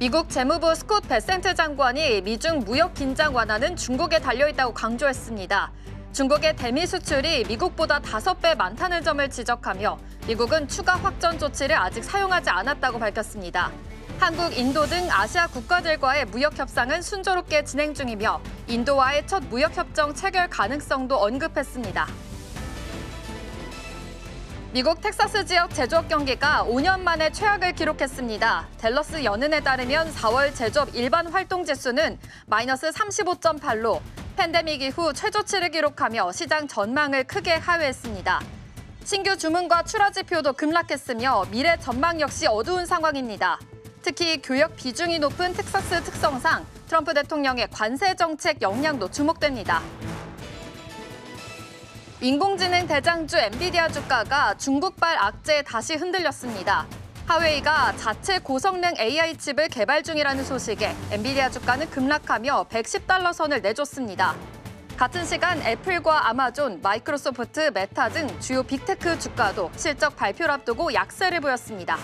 미국 재무부 스콧 베센트 장관이 미중 무역 긴장 완화는 중국에 달려있다고 강조했습니다. 중국의 대미 수출이 미국보다 5배 많다는 점을 지적하며 미국은 추가 확전 조치를 아직 사용하지 않았다고 밝혔습니다. 한국, 인도 등 아시아 국가들과의 무역 협상은 순조롭게 진행 중이며 인도와의 첫 무역 협정 체결 가능성도 언급했습니다. 미국 텍사스 지역 제조업 경기가 5년 만에 최악을 기록했습니다. 댈러스 연은에 따르면 4월 제조업 일반 활동 지수는 마이너스 35.8로 팬데믹 이후 최저치를 기록하며 시장 전망을 크게 하회했습니다. 신규 주문과 출하 지표도 급락했으며 미래 전망 역시 어두운 상황입니다. 특히 교역 비중이 높은 텍사스 특성상 트럼프 대통령의 관세 정책 영향도 주목됩니다. 인공지능 대장주 엔비디아 주가가 중국발 악재에 다시 흔들렸습니다. 하웨이가 자체 고성능 AI 칩을 개발 중이라는 소식에 엔비디아 주가는 급락하며 $110 선을 내줬습니다. 같은 시간 애플과 아마존, 마이크로소프트, 메타 등 주요 빅테크 주가도 실적 발표를 앞두고 약세를 보였습니다.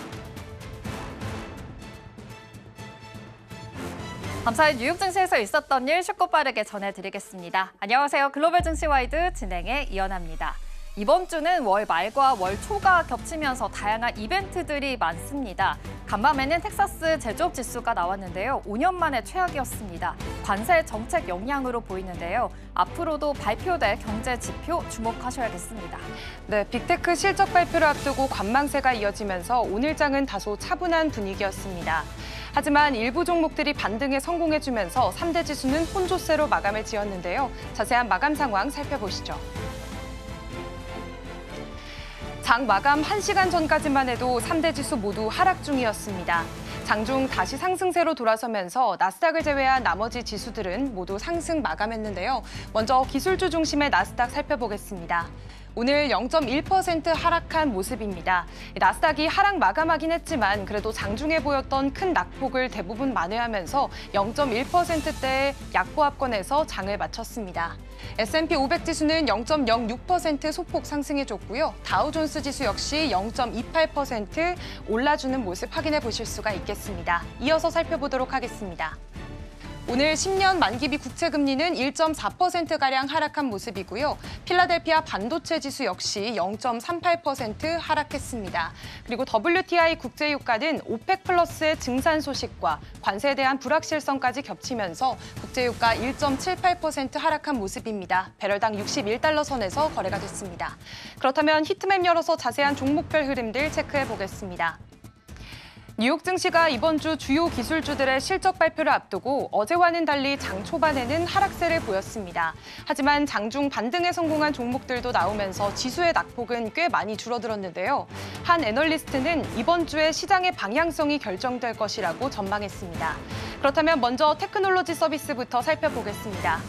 감사히 뉴욕 증시에서 있었던 일 쉽고 빠르게 전해드리겠습니다. 안녕하세요. 글로벌 증시 와이드 진행의 이연아입니다. 이번 주는 월 말과 월 초가 겹치면서 다양한 이벤트들이 많습니다. 간밤에는 텍사스 제조업 지수가 나왔는데요. 5년 만에 최악이었습니다. 관세 정책 영향으로 보이는데요. 앞으로도 발표될 경제 지표 주목하셔야겠습니다. 네, 빅테크 실적 발표를 앞두고 관망세가 이어지면서 오늘 장은 다소 차분한 분위기였습니다. 하지만 일부 종목들이 반등에 성공해주면서 3대 지수는 혼조세로 마감을 지었는데요. 자세한 마감 상황 살펴보시죠. 장 마감 1시간 전까지만 해도 3대 지수 모두 하락 중이었습니다. 장중 다시 상승세로 돌아서면서 나스닥을 제외한 나머지 지수들은 모두 상승 마감했는데요. 먼저 기술주 중심의 나스닥 살펴보겠습니다. 오늘 0.1% 하락한 모습입니다. 나스닥이 하락 마감하긴 했지만 그래도 장중에 보였던 큰 낙폭을 대부분 만회하면서 0.1%대의 약보합권에서 장을 마쳤습니다. S&P 500 지수는 0.06% 소폭 상승해줬고요. 다우존스 지수 역시 0.28% 올라주는 모습 확인해 보실 수가 있겠습니다. 이어서 살펴보도록 하겠습니다. 오늘 10년 만기비 국채금리는 1.4%가량 하락한 모습이고요. 필라델피아 반도체 지수 역시 0.38% 하락했습니다. 그리고 WTI 국제유가는 오펙 플러스의 증산 소식과 관세에 대한 불확실성까지 겹치면서 국제유가 1.78% 하락한 모습입니다. 배럴당 61달러 선에서 거래가 됐습니다. 그렇다면 히트맵 열어서 자세한 종목별 흐름들 체크해 보겠습니다. 뉴욕 증시가 이번 주 주요 기술주들의 실적 발표를 앞두고 어제와는 달리 장 초반에는 하락세를 보였습니다. 하지만 장중 반등에 성공한 종목들도 나오면서 지수의 낙폭은 꽤 많이 줄어들었는데요. 한 애널리스트는 이번 주에 시장의 방향성이 결정될 것이라고 전망했습니다. 그렇다면 먼저 테크놀로지 서비스부터 살펴보겠습니다.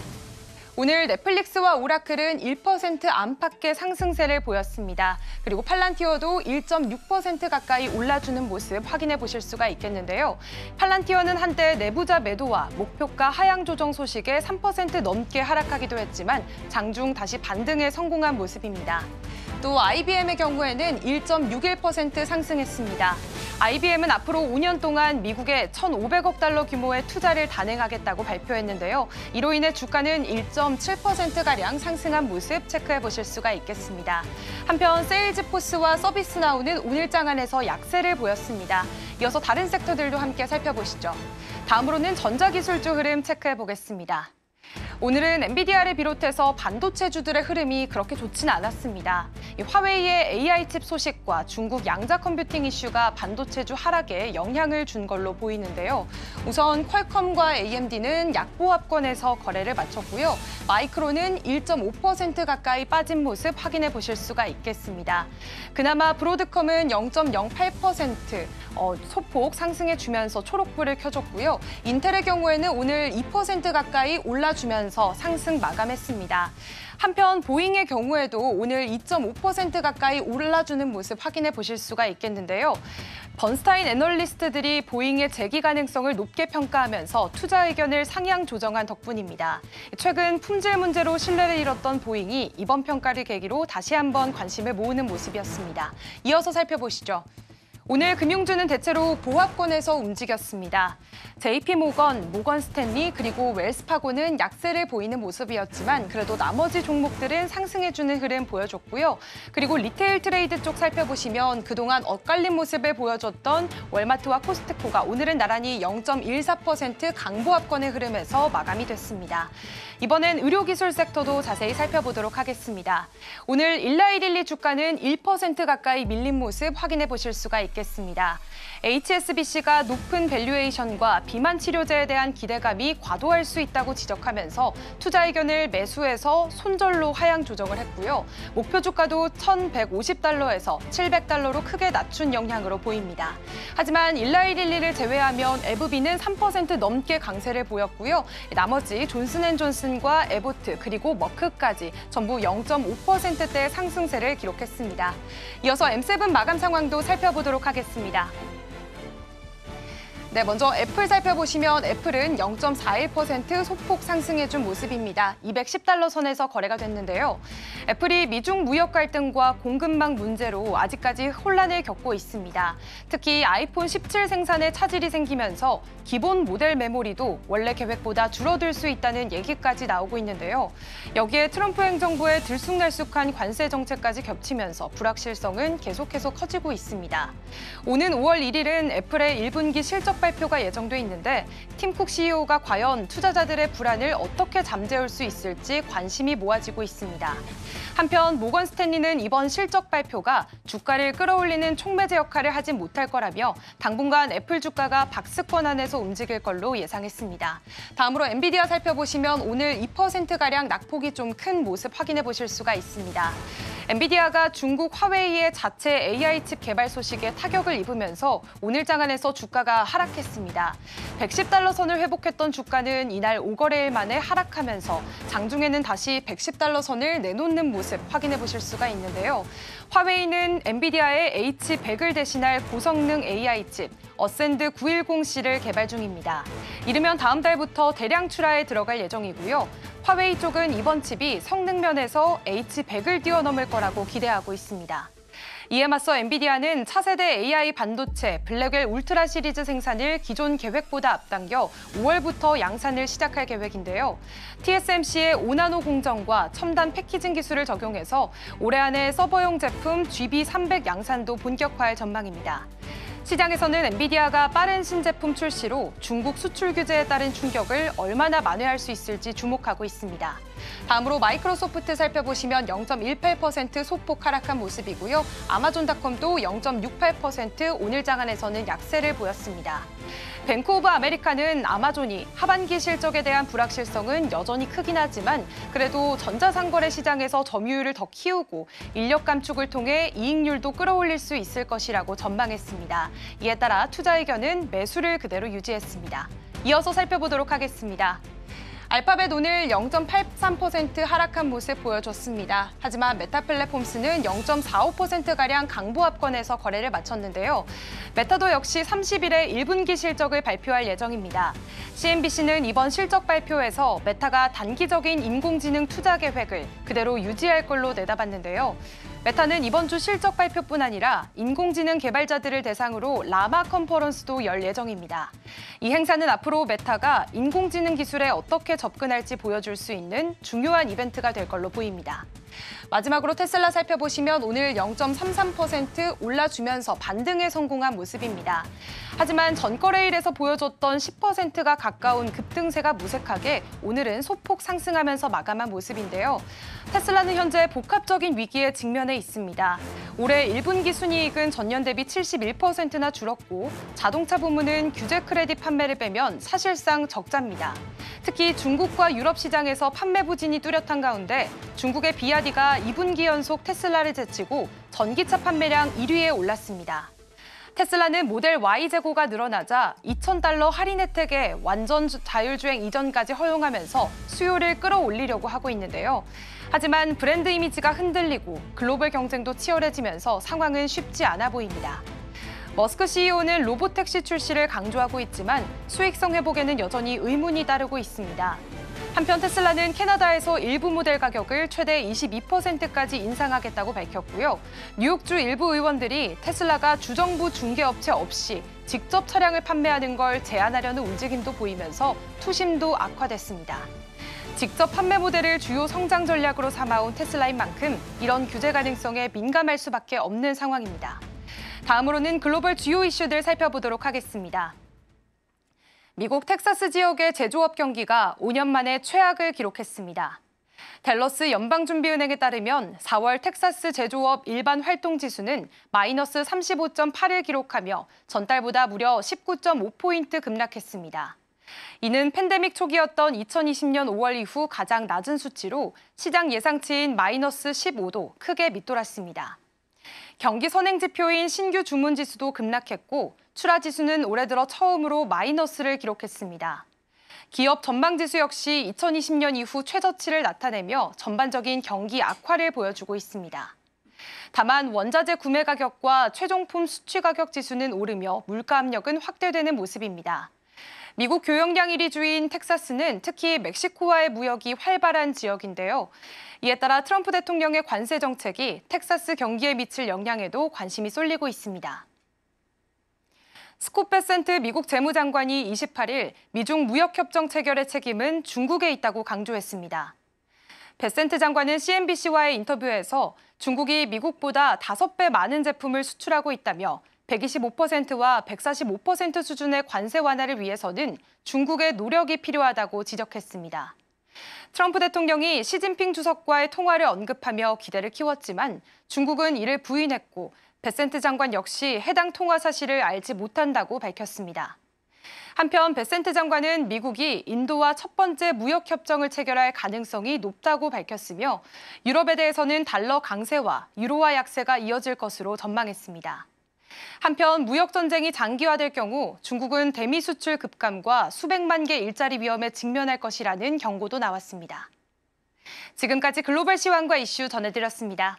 오늘 넷플릭스와 오라클은 1% 안팎의 상승세를 보였습니다. 그리고 팔란티어도 1.6% 가까이 올라주는 모습 확인해 보실 수가 있겠는데요. 팔란티어는 한때 내부자 매도와 목표가 하향 조정 소식에 3% 넘게 하락하기도 했지만 장중 다시 반등에 성공한 모습입니다. 또 IBM의 경우에는 1.61% 상승했습니다. IBM은 앞으로 5년 동안 미국에 1,500억 달러 규모의 투자를 단행하겠다고 발표했는데요. 이로 인해 주가는 1.7%가량 상승한 모습 체크해 보실 수가 있겠습니다. 한편 세일즈포스와 서비스나우는 오늘 장안에서 약세를 보였습니다. 이어서 다른 섹터들도 함께 살펴보시죠. 다음으로는 전자기술주 흐름 체크해 보겠습니다. 오늘은 엔비디아를 비롯해서 반도체주들의 흐름이 그렇게 좋지는 않았습니다. 화웨이의 AI 칩 소식과 중국 양자 컴퓨팅 이슈가 반도체주 하락에 영향을 준 걸로 보이는데요. 우선 퀄컴과 AMD는 약보합권에서 거래를 마쳤고요. 마이크론은 1.5% 가까이 빠진 모습 확인해 보실 수가 있겠습니다. 그나마 브로드컴은 0.08% 소폭 상승해주면서 초록불을 켜줬고요. 인텔의 경우에는 오늘 2% 가까이 올라주면서 상승 마감했습니다. 한편 보잉의 경우에도 오늘 2.5% 가까이 올라주는 모습 확인해 보실 수가 있겠는데요. 번스타인 애널리스트들이 보잉의 재기 가능성을 높게 평가하면서 투자 의견을 상향 조정한 덕분입니다. 최근 품질 문제로 신뢰를 잃었던 보잉이 이번 평가를 계기로 다시 한번 관심을 모으는 모습이었습니다. 이어서 살펴보시죠. 오늘 금융주는 대체로 보합권에서 움직였습니다. JP모건, 모건스탠리 그리고 웰스파고는 약세를 보이는 모습이었지만 그래도 나머지 종목들은 상승해주는 흐름 보여줬고요. 그리고 리테일 트레이드 쪽 살펴보시면 그동안 엇갈린 모습을 보여줬던 월마트와 코스트코가 오늘은 나란히 0.14% 강보합권의 흐름에서 마감이 됐습니다. 이번엔 의료기술 섹터도 자세히 살펴보도록 하겠습니다. 오늘 일라이릴리 주가는 1% 가까이 밀린 모습 확인해 보실 수가 있겠습니다. HSBC가 높은 밸류에이션과 비만 치료제에 대한 기대감이 과도할 수 있다고 지적하면서 투자 의견을 매수해서 손절로 하향 조정을 했고요. 목표 주가도 1,150달러에서 700달러로 크게 낮춘 영향으로 보입니다. 하지만 일라이릴리를 제외하면 에브비는 3% 넘게 강세를 보였고요. 나머지 존슨앤존슨과 에보트 그리고 머크까지 전부 0.5%대 상승세를 기록했습니다. 이어서 M7 마감 상황도 살펴보도록 하겠습니다. 네, 먼저 애플 살펴보시면 애플은 0.41% 소폭 상승해준 모습입니다. 210달러 선에서 거래가 됐는데요. 애플이 미중 무역 갈등과 공급망 문제로 아직까지 혼란을 겪고 있습니다. 특히 아이폰 17 생산에 차질이 생기면서 기본 모델 메모리도 원래 계획보다 줄어들 수 있다는 얘기까지 나오고 있는데요. 여기에 트럼프 행정부의 들쑥날쑥한 관세 정책까지 겹치면서 불확실성은 계속해서 커지고 있습니다. 오는 5월 1일은 애플의 1분기 실적 발표가 예정돼 있는데 팀쿡 CEO가 과연 투자자들의 불안을 어떻게 잠재울 수 있을지 관심이 모아지고 있습니다. 한편 모건 스탠리는 이번 실적 발표가 주가를 끌어올리는 촉매제 역할을 하진 못할 거라며 당분간 애플 주가가 박스권 안에서 움직일 걸로 예상했습니다. 다음으로 엔비디아 살펴보시면 오늘 2%가량 낙폭이 좀 큰 모습 확인해 보실 수가 있습니다. 엔비디아가 중국 화웨이의 자체 AI 칩 개발 소식에 타격을 입으면서 오늘 장안에서 주가가 하락했습니다. 110달러 선을 회복했던 주가는 이날 5거래일 만에 하락하면서 장중에는 다시 110달러 선을 내놓는 모습 확인해 보실 수가 있는데요. 화웨이는 엔비디아의 H100을 대신할 고성능 AI 칩 어센드 910C를 개발 중입니다. 이르면 다음 달부터 대량 출하에 들어갈 예정이고요. 화웨이 쪽은 이번 칩이 성능 면에서 H100을 뛰어넘을 거라고 기대하고 있습니다. 이에 맞서 엔비디아는 차세대 AI 반도체 블랙웰 울트라 시리즈 생산을 기존 계획보다 앞당겨 5월부터 양산을 시작할 계획인데요. TSMC의 5나노 공정과 첨단 패키징 기술을 적용해서 올해 안에 서버용 제품 GB300 양산도 본격화할 전망입니다. 시장에서는 엔비디아가 빠른 신제품 출시로 중국 수출 규제에 따른 충격을 얼마나 만회할 수 있을지 주목하고 있습니다. 다음으로 마이크로소프트 살펴보시면 0.18% 소폭 하락한 모습이고요. 아마존닷컴도 0.68% 오늘 장안에서는 약세를 보였습니다. 뱅크 오브 아메리카는 아마존이 하반기 실적에 대한 불확실성은 여전히 크긴 하지만 그래도 전자상거래 시장에서 점유율을 더 키우고 인력 감축을 통해 이익률도 끌어올릴 수 있을 것이라고 전망했습니다. 이에 따라 투자 의견은 매수를 그대로 유지했습니다. 이어서 살펴보도록 하겠습니다. 알파벳 오늘 0.83% 하락한 모습 보여줬습니다. 하지만 메타플랫폼스는 0.45%가량 강보합권에서 거래를 마쳤는데요. 메타도 역시 30일에 1분기 실적을 발표할 예정입니다. CNBC는 이번 실적 발표에서 메타가 단기적인 인공지능 투자 계획을 그대로 유지할 걸로 내다봤는데요. 메타는 이번 주 실적 발표뿐 아니라 인공지능 개발자들을 대상으로 라마 컨퍼런스도 열 예정입니다. 이 행사는 앞으로 메타가 인공지능 기술에 어떻게 접근할지 보여줄 수 있는 중요한 이벤트가 될 걸로 보입니다. 마지막으로 테슬라 살펴보시면 오늘 0.33% 올라주면서 반등에 성공한 모습입니다. 하지만 전거래일에서 보여줬던 10%가 가까운 급등세가 무색하게 오늘은 소폭 상승하면서 마감한 모습인데요. 테슬라는 현재 복합적인 위기에 직면해 있습니다. 올해 1분기 순이익은 전년 대비 71%나 줄었고 자동차 부문은 규제 크레딧 판매를 빼면 사실상 적자입니다. 특히 중국과 유럽 시장에서 판매 부진이 뚜렷한 가운데 중국의 비아디가 2분기 연속 테슬라를 제치고 전기차 판매량 1위에 올랐습니다. 테슬라는 모델 Y 재고가 늘어나자 $2,000 할인 혜택에 완전 자율주행 이전까지 허용하면서 수요를 끌어올리려고 하고 있는데요. 하지만 브랜드 이미지가 흔들리고 글로벌 경쟁도 치열해지면서 상황은 쉽지 않아 보입니다. 머스크 CEO는 로보택시 출시를 강조하고 있지만 수익성 회복에는 여전히 의문이 따르고 있습니다. 한편 테슬라는 캐나다에서 일부 모델 가격을 최대 22%까지 인상하겠다고 밝혔고요. 뉴욕주 일부 의원들이 테슬라가 주정부 중개업체 없이 직접 차량을 판매하는 걸 제한하려는 움직임도 보이면서 투심도 악화됐습니다. 직접 판매 모델을 주요 성장 전략으로 삼아온 테슬라인 만큼 이런 규제 가능성에 민감할 수밖에 없는 상황입니다. 다음으로는 글로벌 주요 이슈들 살펴보도록 하겠습니다. 미국 텍사스 지역의 제조업 경기가 5년 만에 최악을 기록했습니다. 댈러스 연방준비은행에 따르면 4월 텍사스 제조업 일반 활동 지수는 마이너스 35.8을 기록하며 전달보다 무려 19.5포인트 급락했습니다. 이는 팬데믹 초기였던 2020년 5월 이후 가장 낮은 수치로 시장 예상치인 마이너스 15도 크게 밑돌았습니다. 경기 선행 지표인 신규 주문 지수도 급락했고 출하 지수는 올해 들어 처음으로 마이너스를 기록했습니다. 기업 전망 지수 역시 2020년 이후 최저치를 나타내며 전반적인 경기 악화를 보여주고 있습니다. 다만 원자재 구매 가격과 최종품 수취 가격 지수는 오르며 물가 압력은 확대되는 모습입니다. 미국 교역량 1위 주인 텍사스는 특히 멕시코와의 무역이 활발한 지역인데요. 이에 따라 트럼프 대통령의 관세 정책이 텍사스 경기에 미칠 영향에도 관심이 쏠리고 있습니다. 스콧 베센트 미국 재무장관이 28일 미중 무역협정 체결의 책임은 중국에 있다고 강조했습니다. 베센트 장관은 CNBC와의 인터뷰에서 중국이 미국보다 5배 많은 제품을 수출하고 있다며 125%와 145% 수준의 관세 완화를 위해서는 중국의 노력이 필요하다고 지적했습니다. 트럼프 대통령이 시진핑 주석과의 통화를 언급하며 기대를 키웠지만 중국은 이를 부인했고 베센트 장관 역시 해당 통화 사실을 알지 못한다고 밝혔습니다. 한편 베센트 장관은 미국이 인도와 첫 번째 무역협정을 체결할 가능성이 높다고 밝혔으며 유럽에 대해서는 달러 강세와 유로화 약세가 이어질 것으로 전망했습니다. 한편 무역 전쟁이 장기화될 경우 중국은 대미 수출 급감과 수백만 개 일자리 위험에 직면할 것이라는 경고도 나왔습니다. 지금까지 글로벌 시황과 이슈 전해드렸습니다.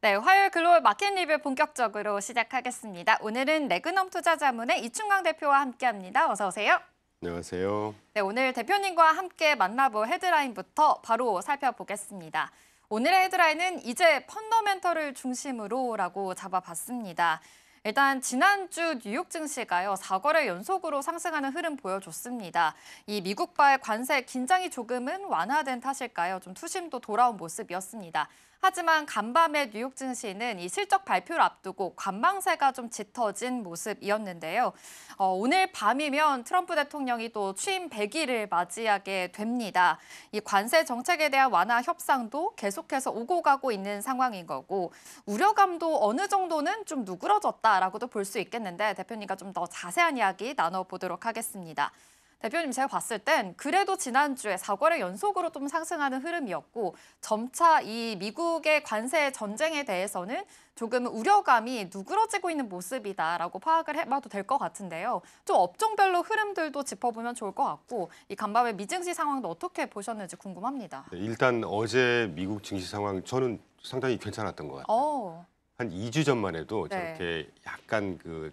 네, 화요일 글로벌 마켓 리뷰 본격적으로 시작하겠습니다. 오늘은 레그넘 투자자문의 이충광 대표와 함께합니다. 어서 오세요. 안녕하세요. 네, 오늘 대표님과 함께 만나볼 헤드라인부터 바로 살펴보겠습니다. 오늘의 헤드라인은 이제 펀더멘털을 중심으로라고 잡아봤습니다. 일단 지난주 뉴욕 증시가요, 4거래 연속으로 상승하는 흐름 보여줬습니다. 이 미국발 관세 긴장이 조금은 완화된 탓일까요? 좀 투심도 돌아온 모습이었습니다. 하지만 간밤에 뉴욕 증시는 이 실적 발표를 앞두고 관망세가 좀 짙어진 모습이었는데요. 오늘 밤이면 트럼프 대통령이 또 취임 100일을 맞이하게 됩니다. 이 관세 정책에 대한 완화 협상도 계속해서 오고 가고 있는 상황인 거고 우려감도 어느 정도는 좀 누그러졌다라고도 볼 수 있겠는데 대표님과 좀 더 자세한 이야기 나눠보도록 하겠습니다. 대표님 제가 봤을 땐 그래도 지난주에 4거래 연속으로 좀 상승하는 흐름이었고 점차 이 미국의 관세 전쟁에 대해서는 조금 우려감이 누그러지고 있는 모습이다라고 파악을 해봐도 될 것 같은데요. 좀 업종별로 흐름들도 짚어보면 좋을 것 같고 이 간밤의 미증시 상황도 어떻게 보셨는지 궁금합니다. 네, 일단 어제 미국 증시 상황 저는 상당히 괜찮았던 것 같아요. 한 2주 전만 해도 네. 저렇게 약간 그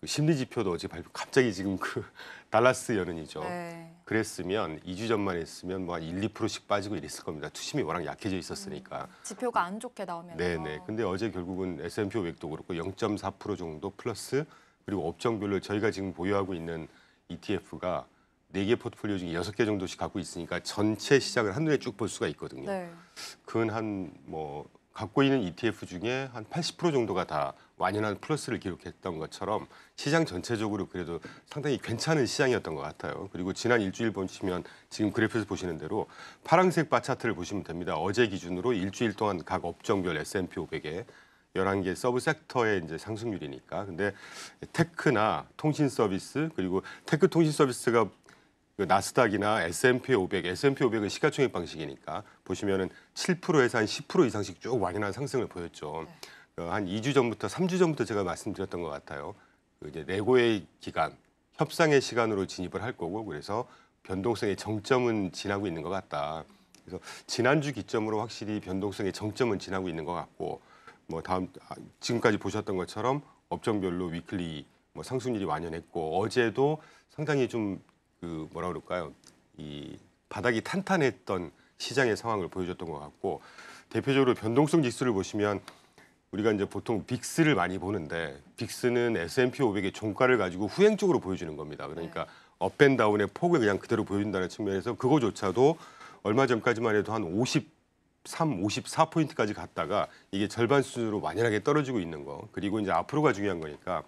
심리 지표도 어제 갑자기 지금 그 달라스 연은이죠. 네. 그랬으면 2주 전만 했으면 뭐 한 1, 2%씩 빠지고 이랬을 겁니다. 투심이 워낙 약해져 있었으니까. 지표가 안 좋게 나오면서. 네네. 근데 어제 결국은 S&P 500도 그렇고 0.4% 정도 플러스 그리고 업종별로 저희가 지금 보유하고 있는 ETF가 4개 포트폴리오 중에 6개 정도씩 갖고 있으니까 전체 시장을 한눈에 쭉 볼 수가 있거든요. 네. 그건 갖고 있는 ETF 중에 한 80% 정도가 다 완연한 플러스를 기록했던 것처럼 시장 전체적으로 그래도 상당히 괜찮은 시장이었던 것 같아요. 그리고 지난 일주일 보시면 지금 그래프에서 보시는 대로 파란색 바 차트를 보시면 됩니다. 어제 기준으로 일주일 동안 각 업종별 S&P 500에 11개 서브 섹터의 이제 상승률이니까. 근데 테크나 통신 서비스 그리고 테크 통신 서비스가 그 나스닥이나 S&P 500, S&P 500은 시가총액 방식이니까 보시면은 7%에서 한 10% 이상씩 쭉 완연한 상승을 보였죠. 한 2주 전부터 3주 전부터 제가 말씀드렸던 것 같아요. 그 이제 내고의 기간, 협상의 시간으로 진입을 할 거고 그래서 변동성의 정점은 지나고 있는 것 같다. 그래서 지난주 기점으로 확실히 변동성의 정점은 지나고 있는 것 같고 지금까지 보셨던 것처럼 업종별로 위클리 상승률이 완연했고 어제도 상당히 좀 뭐라 그럴까요? 이 바닥이 탄탄했던 시장의 상황을 보여줬던 것 같고 대표적으로 변동성 지수를 보시면 우리가 이제 보통 빅스를 많이 보는데 빅스는 S&P 500의 종가를 가지고 후행적으로 보여주는 겁니다. 그러니까 업앤다운의 폭을 그냥 그대로 보여준다는 측면에서 그거조차도 얼마 전까지만 해도 한 53, 54포인트까지 갔다가 이게 절반 수준으로 완연하게 떨어지고 있는 거. 그리고 이제 앞으로가 중요한 거니까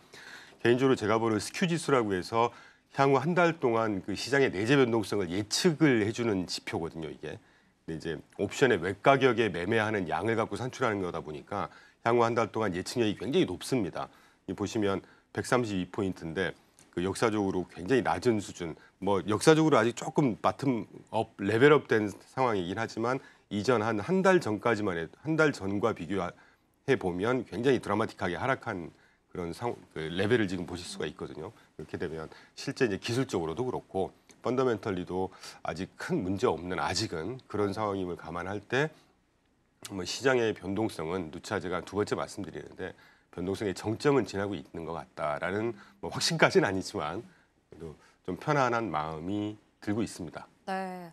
개인적으로 제가 보는 스큐 지수라고 해서 향후 한 달 동안 그 시장의 내재 변동성을 예측을 해주는 지표거든요, 이게. 근데 이제 옵션의 외가격에 매매하는 양을 갖고 산출하는 거다 보니까 향후 한 달 동안 예측력이 굉장히 높습니다. 이 보시면 132포인트인데 그 역사적으로 굉장히 낮은 수준. 역사적으로 아직 조금 바텀업 레벨업된 상황이긴 하지만 이전 한 달 전까지만 해도 한 달 전과 비교해 보면 굉장히 드라마틱하게 하락한 그런 레벨을 지금 보실 수가 있거든요. 그렇게 되면 실제 이제 기술적으로도 그렇고 펀더멘털리도 아직 큰 문제 없는 아직은 그런 상황임을 감안할 때 시장의 변동성은 누차 제가 두 번째 말씀드리는데 변동성의 정점은 지나고 있는 것 같다라는 확신까지는 아니지만 그래도 좀 편안한 마음이 들고 있습니다. 네.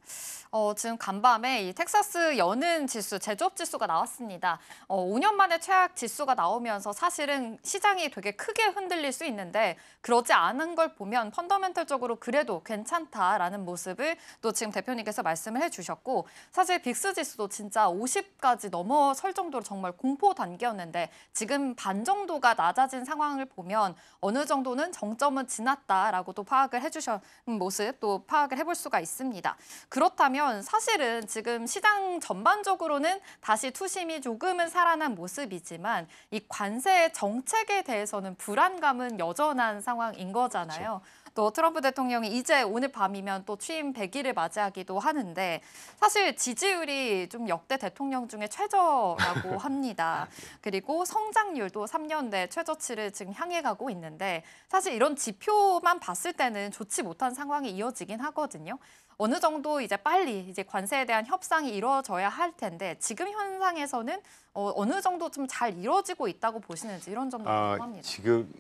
지금 간밤에 이 텍사스 연은 지수, 제조업 지수가 나왔습니다. 5년 만에 최악 지수가 나오면서 사실은 시장이 되게 크게 흔들릴 수 있는데 그러지 않은 걸 보면 펀더멘털적으로 그래도 괜찮다라는 모습을 또 지금 대표님께서 말씀을 해주셨고 사실 빅스 지수도 진짜 50까지 넘어설 정도로 정말 공포 단계였는데 지금 반 정도가 낮아진 상황을 보면 어느 정도는 정점은 지났다라고 또 파악을 해주신 모습 또 파악을 해볼 수가 있습니다. 그렇다면 사실은 지금 시장 전반적으로는 다시 투심이 조금은 살아난 모습이지만 이 관세 정책에 대해서는 불안감은 여전한 상황인 거잖아요. 그렇죠. 또 트럼프 대통령이 이제 오늘 밤이면 또 취임 100일을 맞이하기도 하는데 사실 지지율이 좀 역대 대통령 중에 최저라고 합니다. 그리고 성장률도 3년 내 최저치를 지금 향해 가고 있는데 사실 이런 지표만 봤을 때는 좋지 못한 상황이 이어지긴 하거든요. 어느 정도 이제 빨리 이제 관세에 대한 협상이 이루어져야 할 텐데 지금 현상에서는 어느 정도 좀 잘 이루어지고 있다고 보시는지 이런 점도 궁금합니다. 지금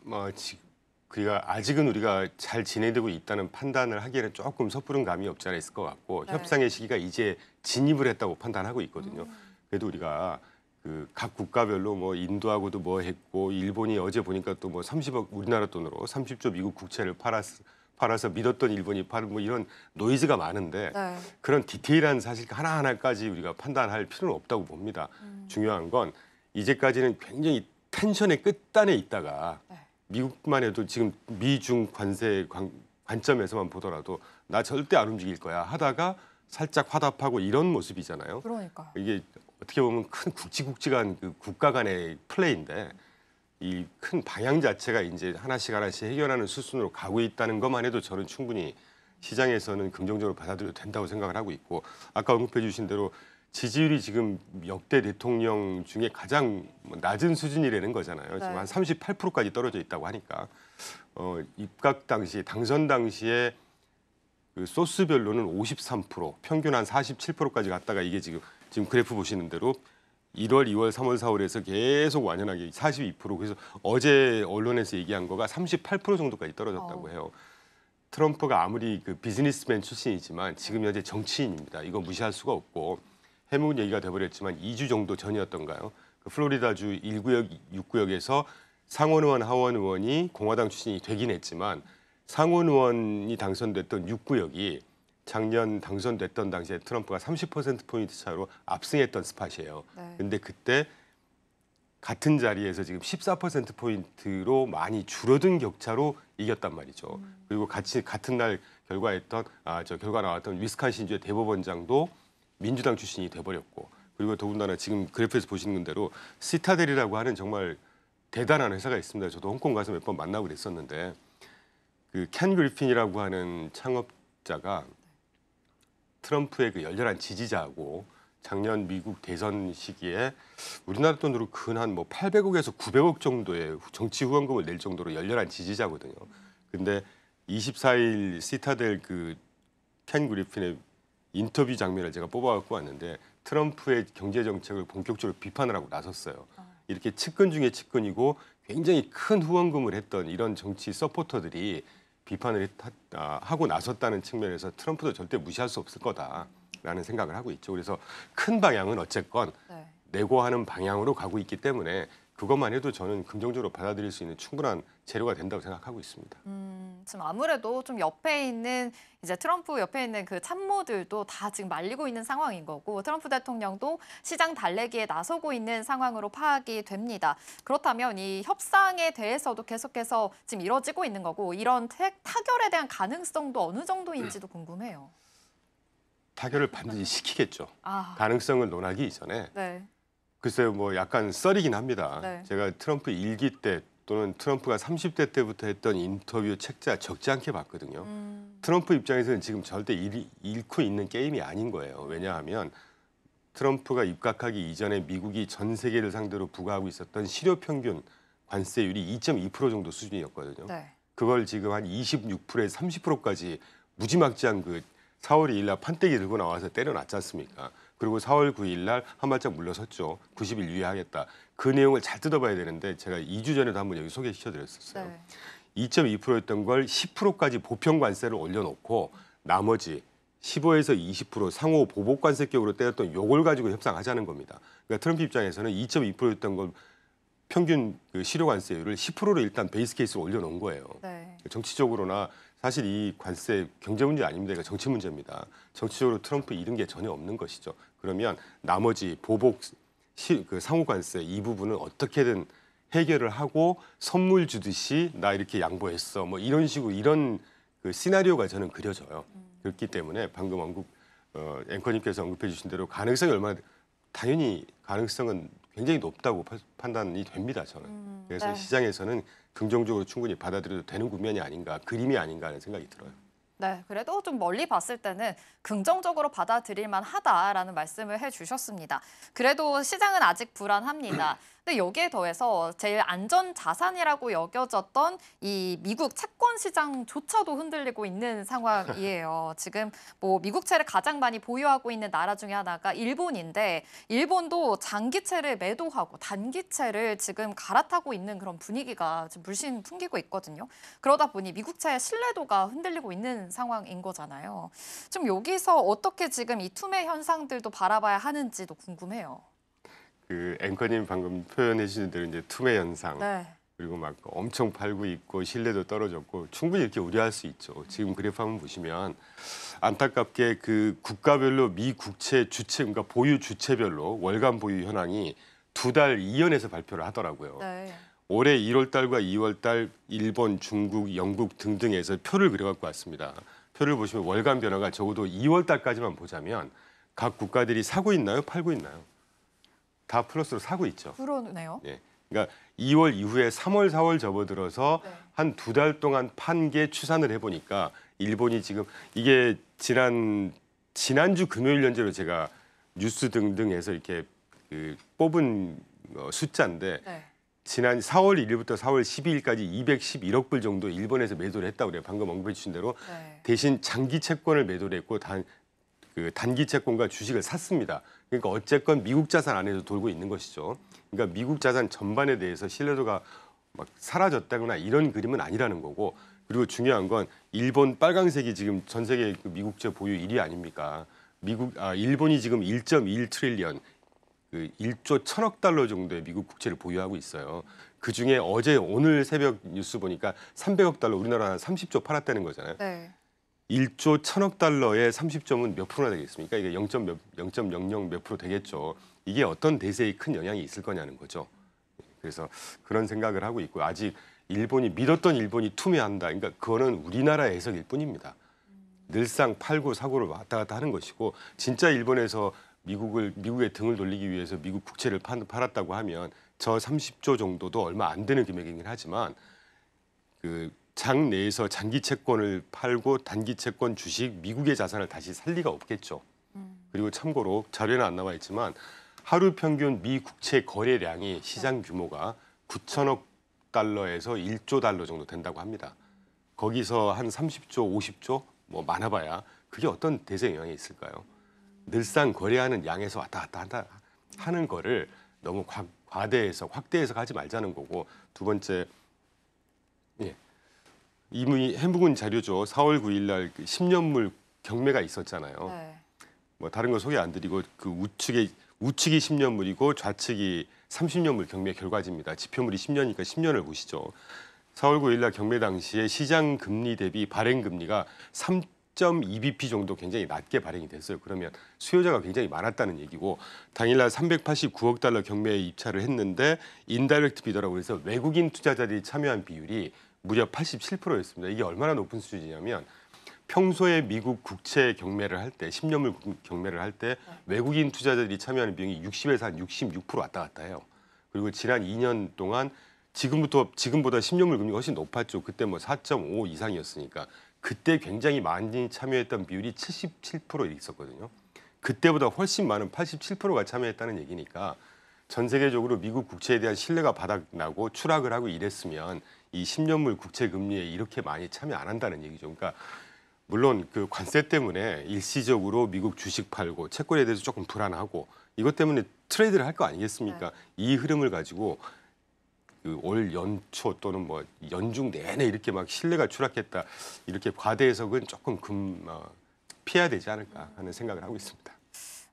그러니까 아직은 우리가 잘 진행되고 있다는 판단을 하기에는 조금 섣부른 감이 없지 않아 있을 것 같고 네. 협상의 시기가 이제 진입을 했다고 판단하고 있거든요. 그래도 우리가 그 각 국가별로 인도하고도 했고 일본이 어제 보니까 또 30억 우리나라 돈으로 30조 미국 국채를 팔아서 믿었던 일본이 파는 이런 노이즈가 많은데 네. 그런 디테일한 사실 하나하나까지 우리가 판단할 필요는 없다고 봅니다. 중요한 건 이제까지는 굉장히 텐션의 끝단에 있다가 네. 미국만 해도 지금 미중 관세 관점에서만 보더라도 나 절대 안 움직일 거야 하다가 살짝 화답하고 이런 모습이잖아요. 그러니까요. 이게 어떻게 보면 큰 굵직굵직한 그 국가 간의 플레이인데 이 큰 방향 자체가 이제 하나씩 해결하는 수순으로 가고 있다는 것만 해도 저는 충분히 시장에서는 긍정적으로 받아들여도 된다고 생각을 하고 있고, 아까 언급해 주신 대로 지지율이 지금 역대 대통령 중에 가장 낮은 수준이라는 거잖아요. 지금 네. 한 38%까지 떨어져 있다고 하니까 입각 당시 당선 당시에 그 소스별로는 53%, 평균 한 47%까지 갔다가 이게 지금 그래프 보시는 대로 1월, 2월, 3월, 4월에서 계속 완연하게 42%, 그래서 어제 언론에서 얘기한 거가 38% 정도까지 떨어졌다고 해요. 트럼프가 아무리 그 비즈니스맨 출신이지만 지금 현재 정치인입니다. 이거 무시할 수가 없고, 해묵은 얘기가 돼버렸지만 2주 정도 전이었던가요? 그 플로리다주 1구역, 6구역에서 상원 의원, 하원 의원이 공화당 출신이 되긴 했지만 상원 의원이 당선됐던 6구역이 작년 당선됐던 당시에 트럼프가 30%포인트 차로 압승했던 스팟이에요. 네. 근데 그때 같은 자리에서 지금 14%포인트로 많이 줄어든 격차로 이겼단 말이죠. 그리고 같은 날 결과 나왔던 위스콘신주의 대법원장도 민주당 출신이 돼버렸고, 그리고 더군다나 지금 그래프에서 보시는 대로 시타델이라고 하는 정말 대단한 회사가 있습니다. 저도 홍콩 가서 몇 번 만나고 그랬었는데, 그 켄 그리핀이라고 하는 창업자가 트럼프의 그 열렬한 지지자고, 작년 미국 대선 시기에 우리나라 돈으로 근한 뭐 800억에서 900억 정도의 정치 후원금을 낼 정도로 열렬한 지지자거든요. 근데 24일 시타델 그 켄 그리핀의 인터뷰 장면을 제가 뽑아갖고 왔는데, 트럼프의 경제 정책을 본격적으로 비판을 하고 나섰어요. 이렇게 측근 중에 측근이고 굉장히 큰 후원금을 했던 이런 정치 서포터들이 비판을 하고 나섰다는 측면에서 트럼프도 절대 무시할 수 없을 거다라는 생각을 하고 있죠. 그래서 큰 방향은 어쨌건 네. 내고 하는 방향으로 가고 있기 때문에 그것만 해도 저는 긍정적으로 받아들일 수 있는 충분한 재료가 된다고 생각하고 있습니다. 지금 아무래도 좀 옆에 있는 이제 트럼프 옆에 있는 그 참모들도 다 지금 말리고 있는 상황인 거고, 트럼프 대통령도 시장 달래기에 나서고 있는 상황으로 파악이 됩니다. 그렇다면 이 협상에 대해서도 계속해서 지금 이뤄지고 있는 거고, 이런 타결에 대한 가능성도 어느 정도인지도 궁금해요. 타결을 반드시 시키겠죠. 아, 가능성을 논하기 이전에 네. 글쎄요, 뭐 약간 썰이긴 합니다. 네. 제가 트럼프 일기 때 또는 트럼프가 30대 때부터 했던 인터뷰 책자 적지 않게 봤거든요. 트럼프 입장에서는 지금 절대 잃고 있는 게임이 아닌 거예요. 왜냐하면 트럼프가 입각하기 이전에 미국이 전 세계를 상대로 부과하고 있었던 실효 평균 관세율이 2.2% 정도 수준이었거든요. 네. 그걸 지금 한 26%에서 30%까지 무지막지한 그 4월 2일 날 판때기 들고 나와서 때려놨지 않습니까? 그리고 4월 9일 날 한 발짝 물러섰죠. 90일 유예하겠다. 그 내용을 잘 뜯어봐야 되는데 제가 2주 전에도 한번 여기 소개시켜드렸었어요. 네. 2.2%였던 걸 10%까지 보편 관세를 올려놓고 나머지 15에서 20% 상호 보복 관세격으로 떼었던 요걸 가지고 협상하자는 겁니다. 그러니까 트럼프 입장에서는 2.2%였던 걸 평균 그 실효 관세율을 10%로 일단 베이스 케이스로 올려놓은 거예요. 네. 정치적으로나 사실 이 관세 경제 문제 아닙니다. 이거 정치 문제입니다. 정치적으로 트럼프 잃은 게 전혀 없는 것이죠. 그러면 나머지 보복 그 상호 관세 이 부분은 어떻게든 해결을 하고 선물 주듯이 나 이렇게 양보했어. 뭐 이런 식으로 이런 그 시나리오가 저는 그려져요. 그렇기 때문에 방금 앵커님께서 언급해 주신 대로 가능성이 얼마나 당연히 가능성은 굉장히 높다고 판단이 됩니다. 저는. 그래서 네. 시장에서는 긍정적으로 충분히 받아들여도 되는 국면이 아닌가, 그림이 아닌가 하는 생각이 들어요. 네, 그래도 좀 멀리 봤을 때는 긍정적으로 받아들일 만하다라는 말씀을 해주셨습니다. 그래도 시장은 아직 불안합니다. 근데 여기에 더해서 제일 안전 자산이라고 여겨졌던 이 미국 채권 시장조차도 흔들리고 있는 상황이에요. 지금 뭐 미국채를 가장 많이 보유하고 있는 나라 중에 하나가 일본인데, 일본도 장기채를 매도하고 단기채를 지금 갈아타고 있는 그런 분위기가 지금 물씬 풍기고 있거든요. 그러다 보니 미국채의 신뢰도가 흔들리고 있는 상황인 거잖아요. 좀 여기서 어떻게 지금 이 투매 현상들도 바라봐야 하는지도 궁금해요. 그 앵커님 방금 표현해 주신 대로 이제 투매 현상, 네. 그리고 막 엄청 팔고 있고 신뢰도 떨어졌고 충분히 이렇게 우려할 수 있죠. 지금 그래프 한번 보시면 안타깝게 그 국가별로 미 국채 주체, 그러니까 보유 주체별로 월간 보유 현황이 2달 이연에서 발표를 하더라고요. 네. 올해 1월 달과 2월 달 일본, 중국, 영국 등등에서 표를 그려갖고 왔습니다. 표를 보시면 월간 변화가 적어도 2월 달까지만 보자면 각 국가들이 사고 있나요? 팔고 있나요? 다 플러스로 사고 있죠. 그러네요. 예. 그러니까 2월 이후에 3월, 4월 접어들어서 네. 한 2달 동안 판 게 추산을 해보니까 일본이 지금 이게 지난주 금요일 연재로 제가 뉴스 등등에서 이렇게 뽑은 숫자인데 네. 지난 4월 1일부터 4월 12일까지 211억 불 정도 일본에서 매도를 했다고 그래요. 방금 언급해 주신 대로 네. 대신 장기 채권을 매도를 했고 단기 채권과 주식을 샀습니다. 그러니까 어쨌건 미국 자산 안에서 돌고 있는 것이죠. 그러니까 미국 자산 전반에 대해서 신뢰도가 막 사라졌다거나 이런 그림은 아니라는 거고, 그리고 중요한 건 일본 빨강색이 지금 전 세계 미국채 보유 1위 아닙니까? 일본이 지금 1.1 트릴리언 1조 1,000억 달러 정도의 미국 국채를 보유하고 있어요. 그중에 오늘 새벽 뉴스 보니까 300억 달러, 우리나라 한 30조 팔았다는 거잖아요. 네. 1조 1,000억 달러의 30점은 몇 프로나 되겠습니까? 이게 0.00 몇 프로 되겠죠. 이게 어떤 대세에 큰 영향이 있을 거냐는 거죠. 그래서 그런 생각을 하고 있고, 아직 믿었던 일본이 투매한다. 그러니까 그거는 우리나라의 해석일 뿐입니다. 늘상 팔고 사고를 왔다 갔다 하는 것이고, 진짜 일본에서 미국의 등을 돌리기 위해서 미국 국채를 팔았다고 하면 저 30조 정도도 얼마 안 되는 금액이긴 하지만 장 내에서 장기 채권을 팔고 단기 채권, 주식, 미국의 자산을 다시 살 리가 없겠죠. 그리고 참고로 자료는 안 나와 있지만 하루 평균 미 국채 거래량이 시장 규모가 9천억 달러에서 1조 달러 정도 된다고 합니다. 거기서 한 30조, 50조 뭐 많아봐야 그게 어떤 대세 영향이 있을까요? 늘상 거래하는 양에서 왔다 갔다 하는 거를 너무 과대해서 확대해서 가지 말자는 거고, 두 번째, 이미 해묵은 자료죠. 4월 9일 날 10년물 경매가 있었잖아요. 네. 뭐 다른 거 소개 안 드리고 우측이 10년물이고 좌측이 30년물 경매 결과지입니다. 지표물이 10년이니까 10년을 보시죠. 4월 9일 날 경매 당시에 시장 금리 대비 발행 금리가 3.2bp 정도 굉장히 낮게 발행이 됐어요. 그러면 수요자가 굉장히 많았다는 얘기고, 당일날 389억 달러 경매에 입찰을 했는데 인다이렉트 비더라고 해서 외국인 투자자들이 참여한 비율이 무려 87%였습니다. 이게 얼마나 높은 수준이냐면 평소에 미국 국채 경매를 할 때, 10년물 경매를 할 때 외국인 투자자들이 참여하는 비용이 60에서 한 66% 왔다 갔다 해요. 그리고 지난 2년 동안 지금보다 10년물 금리가 훨씬 높았죠. 그때 뭐 4.5 이상이었으니까 그때 굉장히 많이 참여했던 비율이 77% 있었거든요. 그때보다 훨씬 많은 87%가 참여했다는 얘기니까 전 세계적으로 미국 국채에 대한 신뢰가 바닥나고 추락을 하고 이랬으면 이 10년물 국채 금리에 이렇게 많이 참여 안 한다는 얘기죠. 그러니까 물론 그 관세 때문에 일시적으로 미국 주식 팔고 채권에 대해서 조금 불안하고 이것 때문에 트레이드를 할 거 아니겠습니까? 이 흐름을 가지고 올 연초 또는 뭐 연중 내내 이렇게 막 신뢰가 추락했다, 이렇게 과대 해석은 조금 피해야 되지 않을까 하는 생각을 하고 있습니다.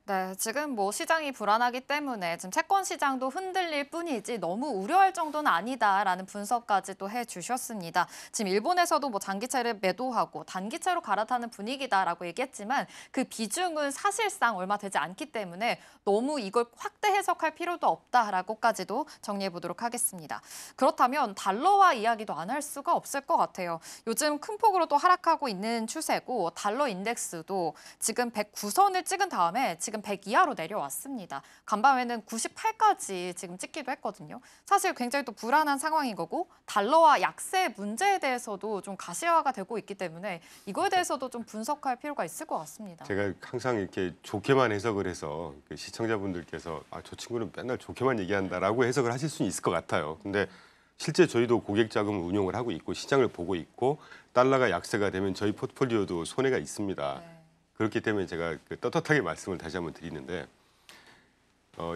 네, 지금 뭐 시장이 불안하기 때문에 지금 채권 시장도 흔들릴 뿐이지 너무 우려할 정도는 아니다라는 분석까지 또 해주셨습니다. 지금 일본에서도 뭐 장기채를 매도하고 단기채로 갈아타는 분위기다라고 얘기했지만 그 비중은 사실상 얼마 되지 않기 때문에 너무 이걸 확대 해석할 필요도 없다라고까지도 정리해 보도록 하겠습니다. 그렇다면 달러화 이야기도 안 할 수가 없을 것 같아요. 요즘 큰 폭으로 또 하락하고 있는 추세고, 달러 인덱스도 지금 109선을 찍은 다음에 지금 100 이하로 내려왔습니다. 간밤에는 98까지 지금 찍기도 했거든요. 사실 굉장히 또 불안한 상황인 거고, 달러와 약세 문제에 대해서도 좀 가시화가 되고 있기 때문에 이거에 대해서도 좀 분석할 필요가 있을 것 같습니다. 제가 항상 이렇게 좋게만 해석을 해서 시청자분들께서 저 친구는 맨날 좋게만 얘기한다라고 해석을 하실 수는 있을 것 같아요. 근데 실제 저희도 고객 자금을 운용을 하고 있고 시장을 보고 있고, 달러가 약세가 되면 저희 포트폴리오도 손해가 있습니다. 네. 그렇기 때문에 제가 떳떳하게 말씀을 다시 한번 드리는데,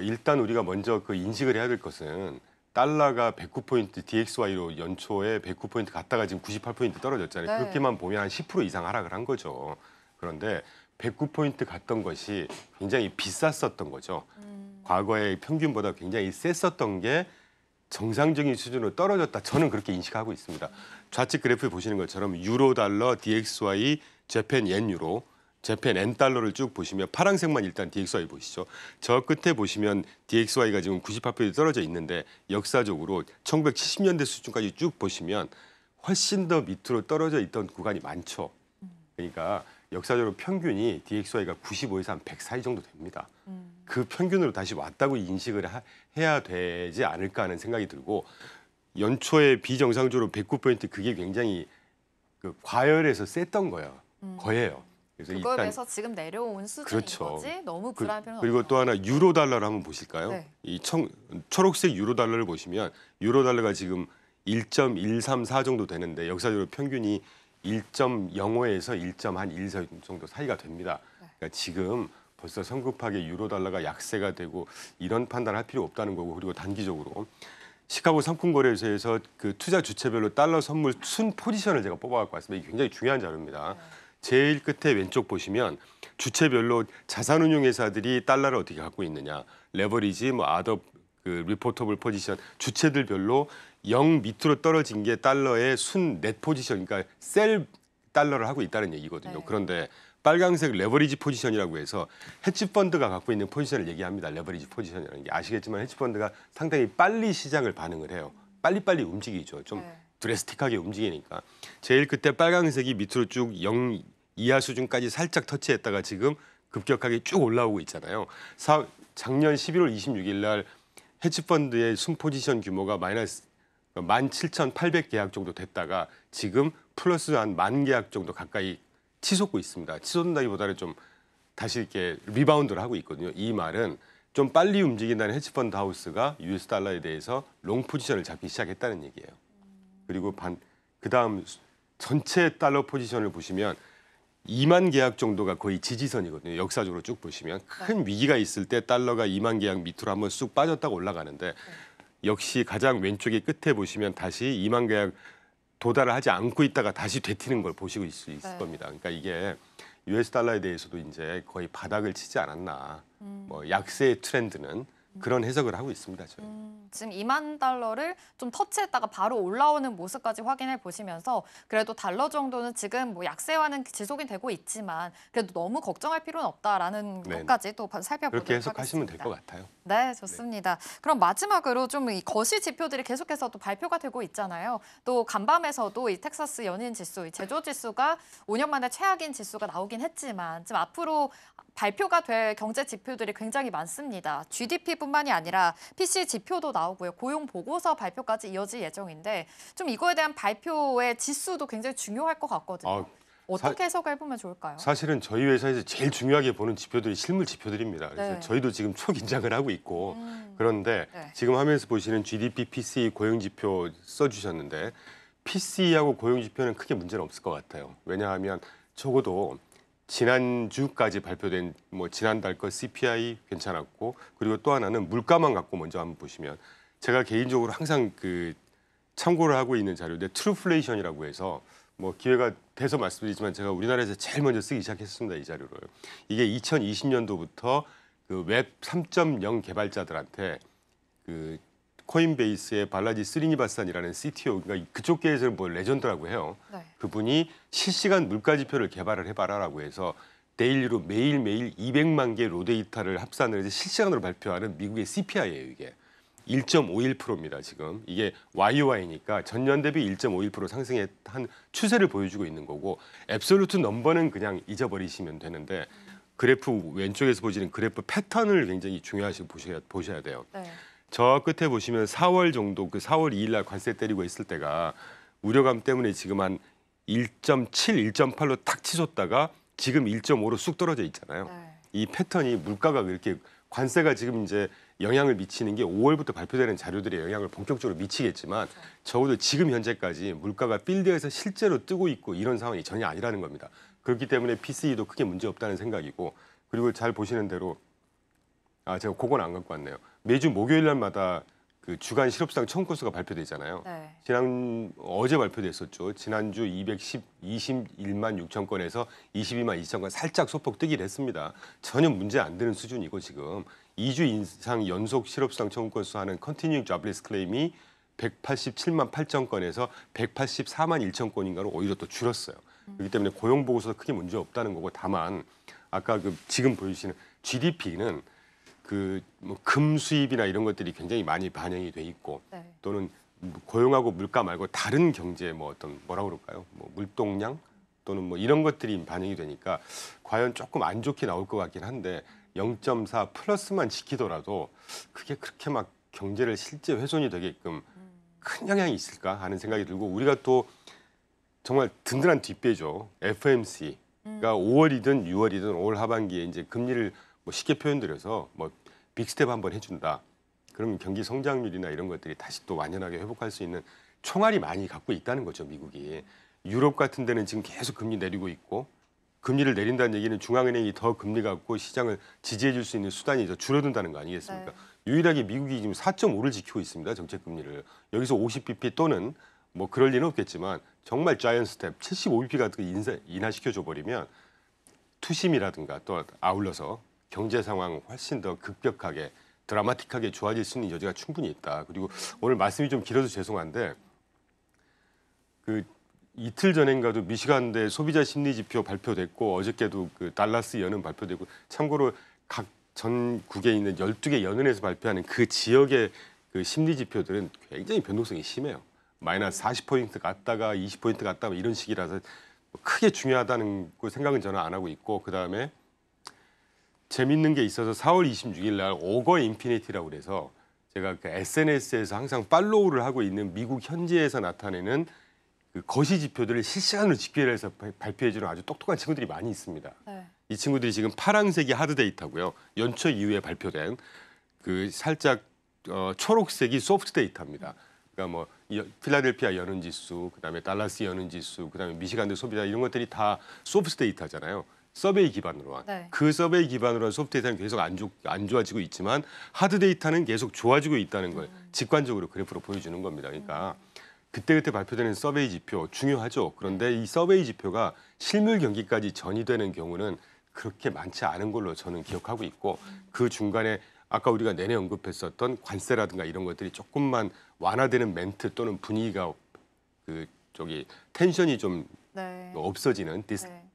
일단 우리가 먼저 인식을 해야 될 것은 달러가 109포인트 DXY로 연초에 109포인트 갔다가 지금 98포인트 떨어졌잖아요. 네. 그렇게만 보면 한 10% 이상 하락을 한 거죠. 그런데 109포인트 갔던 것이 굉장히 비쌌었던 거죠. 과거의 평균보다 굉장히 셌었던 게 정상적인 수준으로 떨어졌다. 저는 그렇게 인식하고 있습니다. 좌측 그래프 보시는 것처럼 유로 달러, DXY, 재팬 yen 유로, 재팬 엔 달러를 쭉 보시면 파란색만 일단 DXY 보시죠. 저 끝에 보시면 DXY가 지금 98% 떨어져 있는데 역사적으로 1970년대 수준까지 쭉 보시면 훨씬 더 밑으로 떨어져 있던 구간이 많죠. 그러니까 역사적으로 평균이 DXY가 95에서 한 100 사이 정도 됩니다. 그 평균으로 다시 왔다고 인식을 해야 되지 않을까 하는 생각이 들고 연초에 비정상적으로 109포인트 그게 굉장히 그 과열해서 셌던 거예요. 그래서 그거에 일단 비해서 지금 내려온 수준인 그렇죠. 거지 너무 불안할 필요는 그리고 없다. 또 하나 유로 달러를 한번 보실까요? 네. 이 초록색 유로 달러를 보시면 유로 달러가 지금 1.134 정도 되는데 역사적으로 평균이 1.05에서 1.14 정도 사이가 됩니다. 그러니까 지금 벌써 성급하게 유로 달러가 약세가 되고 이런 판단을 할 필요 없다는 거고 그리고 단기적으로 시카고 상품거래소에서 그 투자 주체별로 달러 선물 순 포지션을 제가 뽑아갖고 왔습니다. 이게 굉장히 중요한 자료입니다. 제일 끝에 왼쪽 보시면 주체별로 자산운용회사들이 달러를 어떻게 갖고 있느냐, 레버리지, 뭐 아더 그 리포터블 포지션 주체들별로 0 밑으로 떨어진 게 달러의 순 넷 포지션, 그러니까 셀 달러를 하고 있다는 얘기거든요. 네. 그런데 빨간색 레버리지 포지션이라고 해서 헤지펀드가 갖고 있는 포지션을 얘기합니다. 레버리지 포지션이라는 게 아시겠지만 헤지펀드가 상당히 빨리 시장을 반응을 해요. 빨리빨리 움직이죠. 좀 네. 드레스틱하게 움직이니까. 제일 끝에 빨간색이 밑으로 쭉 0 이하 수준까지 살짝 터치했다가 지금 급격하게 쭉 올라오고 있잖아요. 작년 11월 26일 날 헤지펀드의 순 포지션 규모가 마이너스 17,800 계약 정도 됐다가 지금 플러스 한 10,000 계약 정도 가까이 치솟고 있습니다. 치솟는다기보다는 좀 다시 이렇게 리바운드를 하고 있거든요. 이 말은 좀 빨리 움직인다는 헤지펀드 하우스가 US 달러에 대해서 롱 포지션을 잡기 시작했다는 얘기예요. 그리고 그다음 전체 달러 포지션을 보시면 2만 계약 정도가 거의 지지선이거든요. 역사적으로 쭉 보시면 큰 위기가 있을 때 달러가 2만 계약 밑으로 한번 쑥 빠졌다가 올라가는데 역시 가장 왼쪽에 끝에 보시면 다시 2만 계약 도달을 하지 않고 있다가 다시 되튀는 걸 보시고 있을 수 있을 겁니다. 그러니까 이게 US 달러에 대해서도 이제 거의 바닥을 치지 않았나. 뭐 약세의 트렌드는 그런 해석을 하고 있습니다. 저희. 지금 2만 달러를 좀 터치했다가 바로 올라오는 모습까지 확인해 보시면서 그래도 달러 정도는 지금 뭐 약세화는 지속이 되고 있지만 그래도 너무 걱정할 필요는 없다라는 네. 것까지 또 살펴보도록 그렇게 해석하시면 될 하겠습니다. 것 같아요. 네, 좋습니다. 그럼 마지막으로 좀 이 거시 지표들이 계속해서 또 발표가 되고 있잖아요. 또 간밤에서도 이 텍사스 연인 지수, 이 제조 지수가 5년 만에 최악인 지수가 나오긴 했지만 지금 앞으로 발표가 될 경제 지표들이 굉장히 많습니다. GDP뿐만이 아니라 PC 지표도 나오고요. 고용 보고서 발표까지 이어질 예정인데 좀 이거에 대한 발표의 지수도 굉장히 중요할 것 같거든요. 어떻게 해석해보면 좋을까요? 사실은 저희 회사에서 제일 중요하게 보는 지표들이 실물 지표들입니다. 그래서 네. 저희도 지금 초긴장을 하고 있고 그런데 네. 지금 화면에서 보시는 GDP, PCE 고용 지표 써주셨는데 PCE하고 고용 지표는 크게 문제는 없을 것 같아요. 왜냐하면 적어도 지난주까지 발표된 뭐 지난달 거 CPI 괜찮았고 그리고 또 하나는 물가만 갖고 먼저 한번 보시면 제가 개인적으로 항상 그 참고를 하고 있는 자료인데 트루플레이션이라고 해서 뭐 기회가 돼서 말씀드리지만 제가 우리나라에서 제일 먼저 쓰기 시작했습니다. 이 자료를. 이게 2020년도부터 그 웹 3.0 개발자들한테 그 코인베이스의 발라지 스리니바산이라는 CTO, 그러니까 그쪽 계에서는 뭐 레전드라고 해요. 네. 그분이 실시간 물가 지표를 개발을 해봐라라고 해서 데일리로 매일매일 200만 개 로 데이터를 합산을 해서 실시간으로 발표하는 미국의 CPI예요. 이게 1.51%입니다. 지금 이게 YOY니까 전년 대비 1.51% 상승의 한 추세를 보여주고 있는 거고 앱솔루트 넘버는 그냥 잊어버리시면 되는데 그래프 왼쪽에서 보시는 그래프 패턴을 굉장히 중요하시고 보셔야 돼요. 네. 저 끝에 보시면 4월 정도 그 4월 2일 날 관세 때리고 있을 때가 우려감 때문에 지금 한 1.7, 1.8로 탁 치솟다가 지금 1.5로 쑥 떨어져 있잖아요. 네. 이 패턴이 물가가 그렇게 관세가 지금 이제 영향을 미치는 게 5월부터 발표되는 자료들의 영향을 본격적으로 미치겠지만 적어도 지금 현재까지 물가가 필드에서 실제로 뜨고 있고 이런 상황이 전혀 아니라는 겁니다. 그렇기 때문에 PCE도 크게 문제 없다는 생각이고 그리고 잘 보시는 대로 제가 그건 안 갖고 왔네요. 매주 목요일 날마다 그 주간 실업수당 청구 건수가 발표되잖아요. 네. 어제 발표됐었죠. 지난주 21만 6천 건에서 22만 2천 건 살짝 소폭 뜨긴 했습니다. 전혀 문제 안 되는 수준이고 지금 2주 이상 연속 실업수당 청구 건수 하는 Continuing Jobless Claim이 187만 8천 건에서 184만 1천 건인가로 오히려 또 줄었어요. 그렇기 때문에 고용 보고서도 크게 문제 없다는 거고 다만 아까 지금 보여주시는 GDP는 뭐 금 수입이나 이런 것들이 굉장히 많이 반영이 돼 있고 네. 또는 고용하고 물가 말고 다른 경제 뭐 어떤 뭐라 그럴까요? 뭐 물동량 또는 뭐 이런 것들이 반영이 되니까 과연 조금 안 좋게 나올 것 같긴 한데 0.4 플러스만 지키더라도 그게 그렇게 막 경제를 실제 훼손이 되게끔 큰 영향이 있을까 하는 생각이 들고 우리가 또 정말 든든한 뒷배죠. FOMC가 5월이든 6월이든 올 하반기에 이제 금리를 뭐 쉽게 표현드려서 뭐 빅스텝 한번 해준다. 그러면 경기 성장률이나 이런 것들이 다시 또 완연하게 회복할 수 있는 총알이 많이 갖고 있다는 거죠, 미국이. 유럽 같은 데는 지금 계속 금리 내리고 있고 금리를 내린다는 얘기는 중앙은행이 더 금리 갖고 시장을 지지해 줄 수 있는 수단이 더 줄어든다는 거 아니겠습니까? 네. 유일하게 미국이 지금 4.5를 지키고 있습니다, 정책 금리를. 여기서 50bp 또는 뭐 그럴 리는 없겠지만 정말 자이언트 스텝 75bp 같은 거 인하시켜줘 버리면 투심이라든가 또 아울러서 경제 상황 훨씬 더 급격하게 드라마틱하게 좋아질 수 있는 여지가 충분히 있다. 그리고 오늘 말씀이 좀 길어서 죄송한데 그 이틀 전인가도 미시간대 소비자 심리 지표 발표됐고 어저께도 그 달라스 연은 발표되고 참고로 각 전국에 있는 12개 연은에서 발표하는 그 지역의 그 심리 지표들은 굉장히 변동성이 심해요. 마이너스 40포인트 갔다가 20포인트 갔다가 이런 식이라서 크게 중요하다는 그 생각은 저는 안 하고 있고 그다음에 재밌는 게 있어서 4월 26일 날 오거 인피니티라고 그래서 제가 그 SNS에서 항상 팔로우를 하고 있는 미국 현지에서 나타내는 그 거시 지표들을 실시간으로 집계해서 발표해주는 아주 똑똑한 친구들이 많이 있습니다. 네. 이 친구들이 지금 파란색이 하드 데이터고요. 연초 이후에 발표된 그 살짝 초록색이 소프트 데이터입니다. 그러니까 뭐 필라델피아 연은 지수, 그다음에 달라스 연은 지수, 그다음에 미시간대 소비자 이런 것들이 다 소프트 데이터잖아요. 서베이 기반으로 한. 네. 그 서베이 기반으로 한 소프트 데이터는 계속 안 좋아지고 있지만 하드 데이터는 계속 좋아지고 있다는 걸 직관적으로 그래프로 보여주는 겁니다. 그러니까 그때그때 발표되는 서베이 지표 중요하죠. 그런데 이 서베이 지표가 실물 경기까지 전이되는 경우는 그렇게 많지 않은 걸로 저는 기억하고 있고 그 중간에 아까 우리가 내내 언급했었던 관세라든가 이런 것들이 조금만 완화되는 멘트 또는 분위기가 그 저기 텐션이 좀 네. 없어지는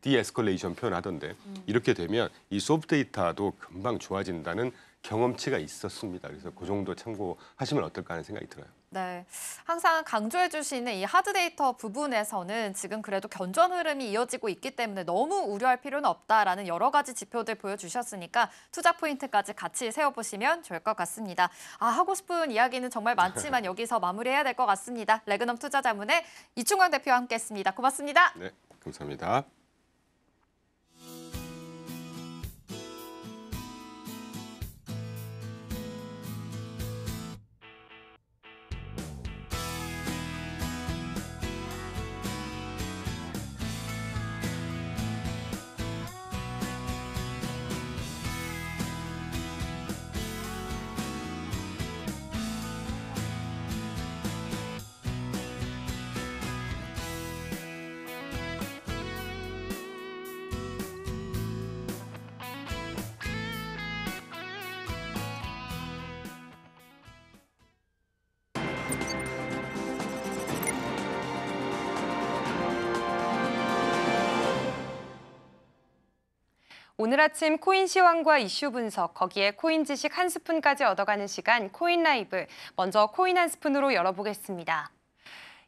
디에스컬레이션 표현하던데 이렇게 되면 이 소프트 데이터도 금방 좋아진다는 경험치가 있었습니다. 그래서 그 정도 참고하시면 어떨까 하는 생각이 들어요. 네, 항상 강조해 주시는 이 하드 데이터 부분에서는 지금 그래도 견조한 흐름이 이어지고 있기 때문에 너무 우려할 필요는 없다라는 여러 가지 지표들 보여주셨으니까 투자 포인트까지 같이 세워보시면 좋을 것 같습니다. 하고 싶은 이야기는 정말 많지만 여기서 마무리해야 될 것 같습니다. 레그넘 투자자문의 이충광 대표와 함께했습니다. 고맙습니다. 네, 감사합니다. 오늘 아침 코인 시황과 이슈 분석, 거기에 코인 지식 한 스푼까지 얻어가는 시간 코인 라이브. 먼저 코인 한 스푼으로 열어보겠습니다.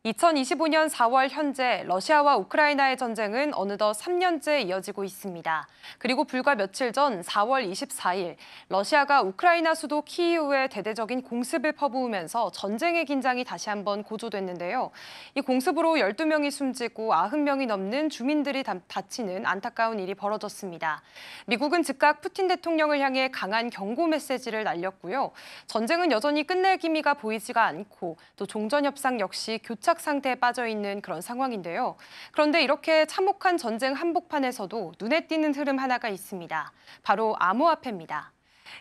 2025년 4월 현재 러시아와 우크라이나의 전쟁은 어느덧 3년째 이어지고 있습니다. 그리고 불과 며칠 전 4월 24일 러시아가 우크라이나 수도 키이우에 대대적인 공습을 퍼부으면서 전쟁의 긴장이 다시 한번 고조됐는데요. 이 공습으로 12명이 숨지고 90명이 넘는 주민들이 다치는 안타까운 일이 벌어졌습니다. 미국은 즉각 푸틴 대통령을 향해 강한 경고 메시지를 날렸고요. 전쟁은 여전히 끝낼 기미가 보이지가 않고 또 종전협상 역시 교착 상태에 빠져 있는 그런 상황인데요. 그런데 이렇게 참혹한 전쟁 한복판에서도 눈에 띄는 흐름 하나가 있습니다. 바로 암호화폐입니다.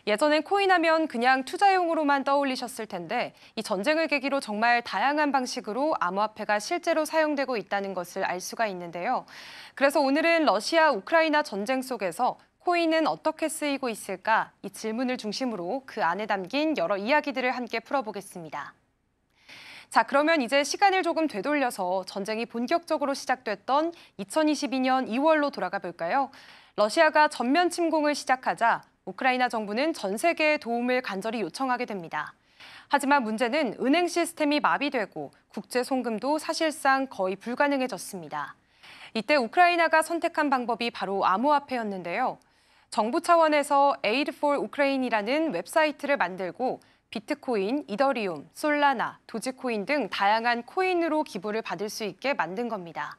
예전엔 코인하면 그냥 투자용으로만 떠올리셨을 텐데 이 전쟁을 계기로 정말 다양한 방식으로 암호화폐가 실제로 사용되고 있다는 것을 알 수가 있는데요. 그래서 오늘은 러시아 우크라이나 전쟁 속에서 코인은 어떻게 쓰이고 있을까? 이 질문을 중심으로 그 안에 담긴 여러 이야기들을 함께 풀어보겠습니다. 자, 그러면 이제 시간을 조금 되돌려서 전쟁이 본격적으로 시작됐던 2022년 2월로 돌아가 볼까요? 러시아가 전면 침공을 시작하자 우크라이나 정부는 전 세계의 도움을 간절히 요청하게 됩니다. 하지만 문제는 은행 시스템이 마비되고 국제 송금도 사실상 거의 불가능해졌습니다. 이때 우크라이나가 선택한 방법이 바로 암호화폐였는데요. 정부 차원에서 Aid for Ukraine이라는 웹사이트를 만들고 비트코인, 이더리움, 솔라나, 도지코인 등 다양한 코인으로 기부를 받을 수 있게 만든 겁니다.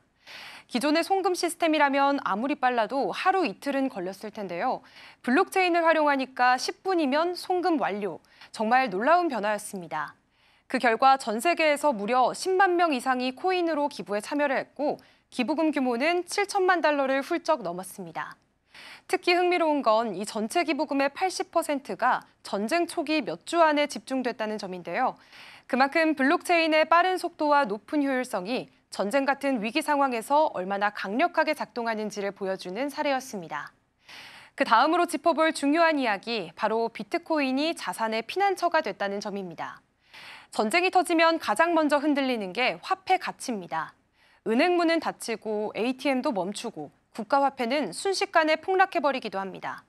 기존의 송금 시스템이라면 아무리 빨라도 하루 이틀은 걸렸을 텐데요. 블록체인을 활용하니까 10분이면 송금 완료. 정말 놀라운 변화였습니다. 그 결과 전 세계에서 무려 10만 명 이상이 코인으로 기부에 참여를 했고 기부금 규모는 7천만 달러를 훌쩍 넘었습니다. 특히 흥미로운 건 이 전체 기부금의 80%가 전쟁 초기 몇 주 안에 집중됐다는 점인데요. 그만큼 블록체인의 빠른 속도와 높은 효율성이 전쟁 같은 위기 상황에서 얼마나 강력하게 작동하는지를 보여주는 사례였습니다. 그 다음으로 짚어볼 중요한 이야기, 바로 비트코인이 자산의 피난처가 됐다는 점입니다. 전쟁이 터지면 가장 먼저 흔들리는 게 화폐 가치입니다. 은행문은 닫히고 ATM도 멈추고 국가화폐는 순식간에 폭락해버리기도 합니다.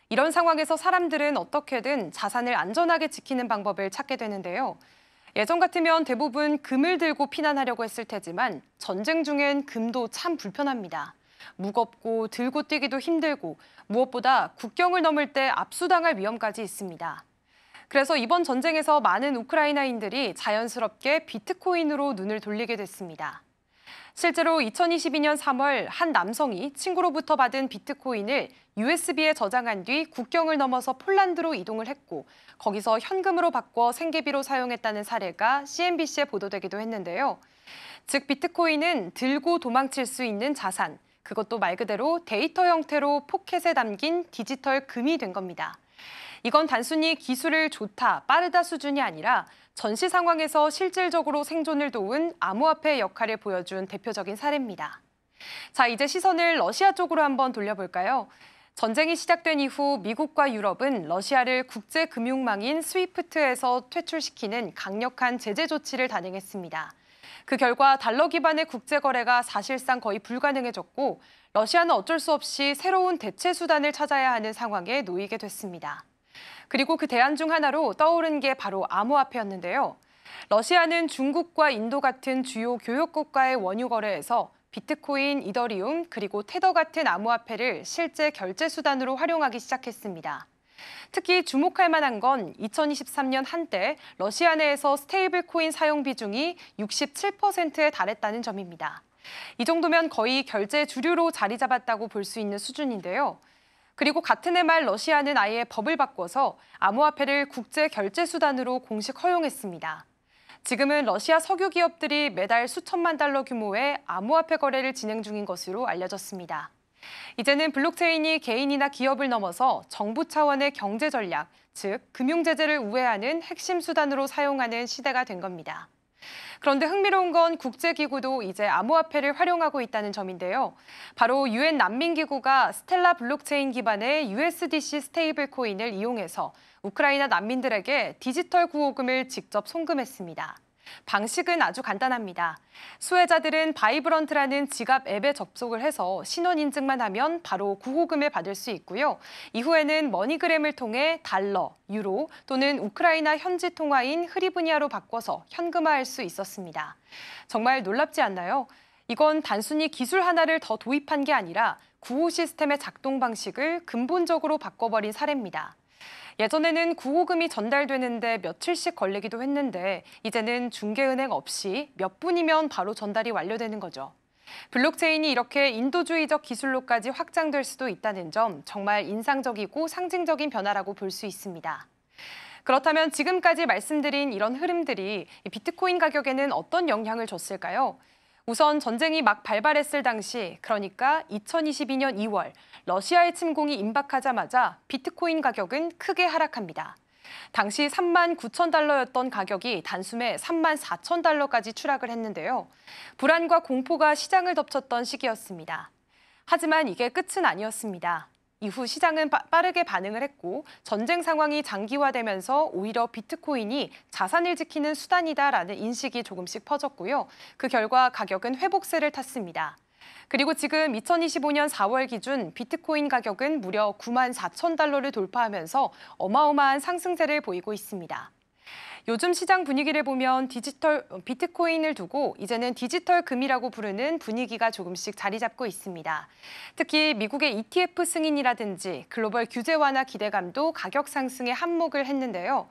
이런 상황에서 사람들은 어떻게든 자산을 안전하게 지키는 방법을 찾게 되는데요. 예전 같으면 대부분 금을 들고 피난하려고 했을 테지만 전쟁 중엔 금도 참 불편합니다. 무겁고 들고 뛰기도 힘들고 무엇보다 국경을 넘을 때 압수당할 위험까지 있습니다. 그래서 이번 전쟁에서 많은 우크라이나인들이 자연스럽게 비트코인으로 눈을 돌리게 됐습니다. 실제로 2022년 3월 한 남성이 친구로부터 받은 비트코인을 USB에 저장한 뒤 국경을 넘어서 폴란드로 이동을 했고 거기서 현금으로 바꿔 생계비로 사용했다는 사례가 CNBC에 보도되기도 했는데요. 즉 비트코인은 들고 도망칠 수 있는 자산, 그것도 말 그대로 데이터 형태로 포켓에 담긴 디지털 금이 된 겁니다. 이건 단순히 기술을 좋다, 빠르다 수준이 아니라 전시 상황에서 실질적으로 생존을 도운 암호화폐의 역할을 보여준 대표적인 사례입니다. 자, 이제 시선을 러시아 쪽으로 한번 돌려볼까요? 전쟁이 시작된 이후 미국과 유럽은 러시아를 국제금융망인 스위프트에서 퇴출시키는 강력한 제재 조치를 단행했습니다. 그 결과 달러 기반의 국제거래가 사실상 거의 불가능해졌고 러시아는 어쩔 수 없이 새로운 대체 수단을 찾아야 하는 상황에 놓이게 됐습니다. 그리고 그 대안 중 하나로 떠오른 게 바로 암호화폐였는데요. 러시아는 중국과 인도 같은 주요 교역국가의 원유 거래에서 비트코인, 이더리움, 그리고 테더 같은 암호화폐를 실제 결제 수단으로 활용하기 시작했습니다. 특히 주목할 만한 건 2023년 한때 러시아 내에서 스테이블 코인 사용 비중이 67%에 달했다는 점입니다. 이 정도면 거의 결제 주류로 자리 잡았다고 볼 수 있는 수준인데요. 그리고 같은 해 말 러시아는 아예 법을 바꿔서 암호화폐를 국제 결제 수단으로 공식 허용했습니다. 지금은 러시아 석유 기업들이 매달 수천만 달러 규모의 암호화폐 거래를 진행 중인 것으로 알려졌습니다. 이제는 블록체인이 개인이나 기업을 넘어서 정부 차원의 경제 전략, 즉 금융 제재를 우회하는 핵심 수단으로 사용하는 시대가 된 겁니다. 그런데 흥미로운 건 국제기구도 이제 암호화폐를 활용하고 있다는 점인데요. 바로 유엔 난민기구가 스텔라 블록체인 기반의 USDC 스테이블 코인을 이용해서 우크라이나 난민들에게 디지털 구호금을 직접 송금했습니다. 방식은 아주 간단합니다. 수혜자들은 바이브런트라는 지갑 앱에 접속을 해서 신원 인증만 하면 바로 구호금을 받을 수 있고요. 이후에는 머니그램을 통해 달러, 유로 또는 우크라이나 현지 통화인 흐리브니아로 바꿔서 현금화할 수 있었습니다. 정말 놀랍지 않나요? 이건 단순히 기술 하나를 더 도입한 게 아니라 구호 시스템의 작동 방식을 근본적으로 바꿔버린 사례입니다. 예전에는 구호금이 전달되는데 며칠씩 걸리기도 했는데 이제는 중개은행 없이 몇 분이면 바로 전달이 완료되는 거죠. 블록체인이 이렇게 인도주의적 기술로까지 확장될 수도 있다는 점 정말 인상적이고 상징적인 변화라고 볼 수 있습니다. 그렇다면 지금까지 말씀드린 이런 흐름들이 비트코인 가격에는 어떤 영향을 줬을까요? 우선 전쟁이 막 발발했을 당시, 그러니까 2022년 2월 러시아의 침공이 임박하자마자 비트코인 가격은 크게 하락합니다. 당시 3만 9천 달러였던 가격이 단숨에 3만 4천 달러까지 추락을 했는데요. 불안과 공포가 시장을 덮쳤던 시기였습니다. 하지만 이게 끝은 아니었습니다. 이후 시장은 빠르게 반응을 했고 전쟁 상황이 장기화되면서 오히려 비트코인이 자산을 지키는 수단이다라는 인식이 조금씩 퍼졌고요. 그 결과 가격은 회복세를 탔습니다. 그리고 지금 2025년 4월 기준 비트코인 가격은 무려 9만 4천 달러를 돌파하면서 어마어마한 상승세를 보이고 있습니다. 요즘 시장 분위기를 보면 비트코인을 두고 이제는 디지털 금이라고 부르는 분위기가 조금씩 자리 잡고 있습니다. 특히 미국의 ETF 승인이라든지 글로벌 규제 완화 기대감도 가격 상승에 한몫을 했는데요.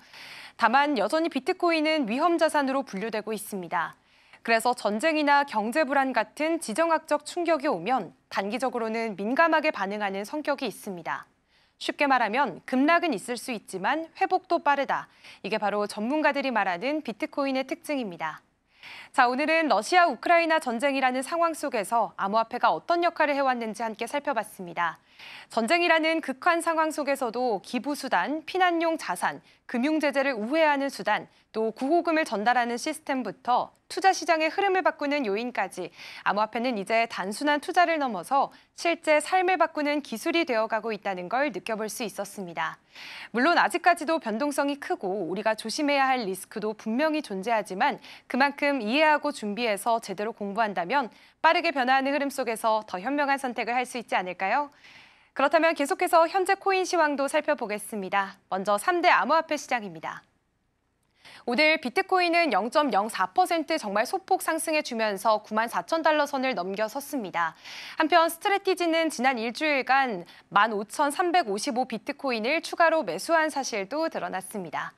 다만 여전히 비트코인은 위험 자산으로 분류되고 있습니다. 그래서 전쟁이나 경제 불안 같은 지정학적 충격이 오면 단기적으로는 민감하게 반응하는 성격이 있습니다. 쉽게 말하면 급락은 있을 수 있지만 회복도 빠르다. 이게 바로 전문가들이 말하는 비트코인의 특징입니다. 자, 오늘은 러시아 우크라이나 전쟁이라는 상황 속에서 암호화폐가 어떤 역할을 해왔는지 함께 살펴봤습니다. 전쟁이라는 극한 상황 속에서도 기부수단, 피난용 자산, 금융제재를 우회하는 수단, 또 구호금을 전달하는 시스템부터 투자 시장의 흐름을 바꾸는 요인까지 암호화폐는 이제 단순한 투자를 넘어서 실제 삶을 바꾸는 기술이 되어가고 있다는 걸 느껴볼 수 있었습니다. 물론 아직까지도 변동성이 크고 우리가 조심해야 할 리스크도 분명히 존재하지만 그만큼 이해하고 준비해서 제대로 공부한다면 빠르게 변화하는 흐름 속에서 더 현명한 선택을 할 수 있지 않을까요? 그렇다면 계속해서 현재 코인 시황도 살펴보겠습니다. 먼저 3대 암호화폐 시장입니다. 오늘 비트코인은 0.04% 정말 소폭 상승해주면서 94,000달러 선을 넘겨섰습니다. 한편 스트레티지는 지난 일주일간 15,355 비트코인을 추가로 매수한 사실도 드러났습니다.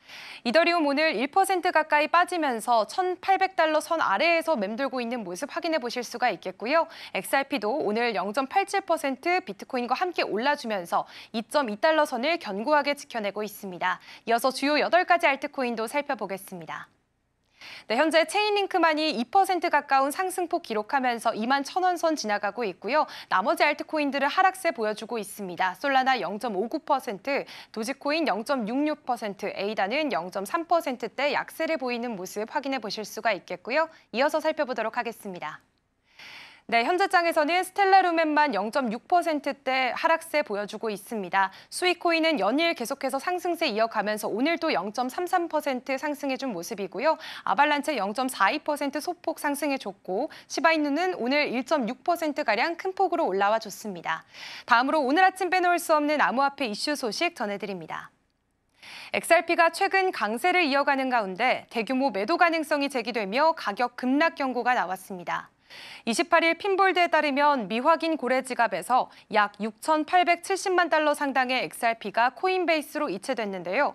이더리움 오늘 1% 가까이 빠지면서 1,800달러 선 아래에서 맴돌고 있는 모습 확인해 보실 수가 있겠고요. XRP도 오늘 0.87% 비트코인과 함께 올라주면서 2.2달러 선을 견고하게 지켜내고 있습니다. 이어서 주요 8가지 알트코인도 살펴보겠습니다. 네, 현재 체인링크만이 2% 가까운 상승폭 기록하면서 21,000원 선 지나가고 있고요. 나머지 알트코인들은 하락세 보여주고 있습니다. 솔라나 0.59%, 도지코인 0.66%, 에이다는 0.3%대 약세를 보이는 모습 확인해 보실 수가 있겠고요. 이어서 살펴보도록 하겠습니다. 네, 현재장에서는 스텔라루멘만 0.6%대 하락세 보여주고 있습니다. 수익코인은 연일 계속해서 상승세 이어가면서 오늘도 0.33% 상승해준 모습이고요. 아발란체 0.42% 소폭 상승해줬고 시바이누는 오늘 1.6%가량 큰 폭으로 올라와 줬습니다. 다음으로 오늘 아침 빼놓을 수 없는 암호화폐 이슈 소식 전해드립니다. XRP가 최근 강세를 이어가는 가운데 대규모 매도 가능성이 제기되며 가격 급락 경고가 나왔습니다. 28일 핀볼드에 따르면 미확인 고래 지갑에서 약 6,870만 달러 상당의 XRP가 코인베이스로 이체됐는데요.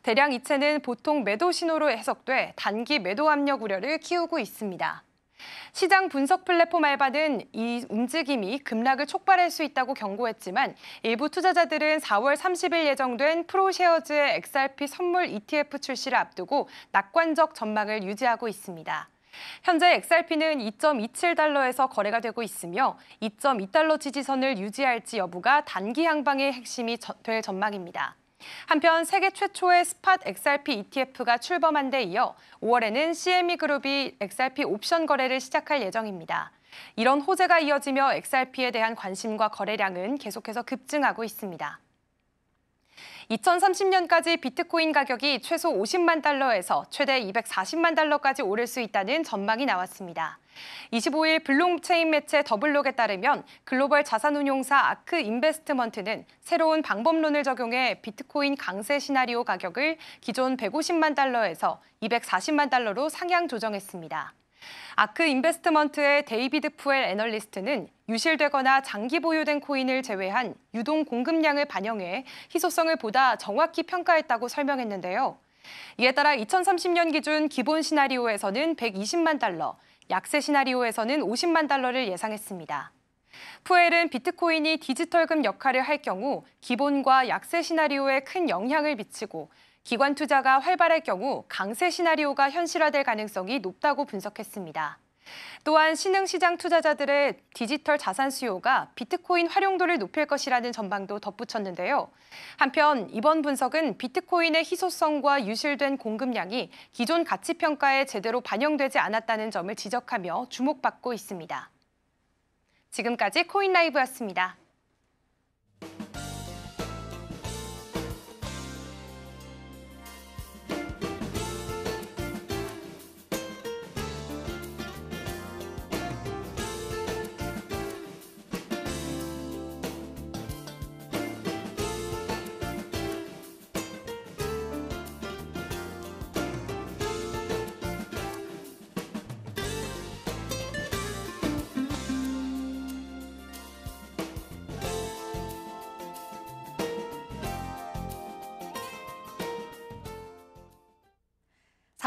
대량 이체는 보통 매도 신호로 해석돼 단기 매도 압력 우려를 키우고 있습니다. 시장 분석 플랫폼 알바는 이 움직임이 급락을 촉발할 수 있다고 경고했지만 일부 투자자들은 4월 30일 예정된 프로쉐어즈의 XRP 선물 ETF 출시를 앞두고 낙관적 전망을 유지하고 있습니다. 현재 XRP는 2.27달러에서 거래가 되고 있으며 2.2달러 지지선을 유지할지 여부가 단기 향방의 핵심이 될 전망입니다. 한편 세계 최초의 스팟 XRP ETF가 출범한 데 이어 5월에는 CME 그룹이 XRP 옵션 거래를 시작할 예정입니다. 이런 호재가 이어지며 XRP에 대한 관심과 거래량은 계속해서 급증하고 있습니다. 2030년까지 비트코인 가격이 최소 50만 달러에서 최대 240만 달러까지 오를 수 있다는 전망이 나왔습니다. 25일 블록체인 매체 더블록에 따르면 글로벌 자산운용사 아크 인베스트먼트는 새로운 방법론을 적용해 비트코인 강세 시나리오 가격을 기존 150만 달러에서 240만 달러로 상향 조정했습니다. 아크 인베스트먼트의 데이비드 푸엘 애널리스트는 유실되거나 장기 보유된 코인을 제외한 유동 공급량을 반영해 희소성을 보다 정확히 평가했다고 설명했는데요. 이에 따라 2030년 기준 기본 시나리오에서는 120만 달러, 약세 시나리오에서는 50만 달러를 예상했습니다. 푸엘은 비트코인이 디지털금 역할을 할 경우 기본과 약세 시나리오에 큰 영향을 미치고 기관 투자가 활발할 경우 강세 시나리오가 현실화될 가능성이 높다고 분석했습니다. 또한 신흥시장 투자자들의 디지털 자산 수요가 비트코인 활용도를 높일 것이라는 전망도 덧붙였는데요. 한편 이번 분석은 비트코인의 희소성과 유실된 공급량이 기존 가치평가에 제대로 반영되지 않았다는 점을 지적하며 주목받고 있습니다. 지금까지 코인라이브였습니다.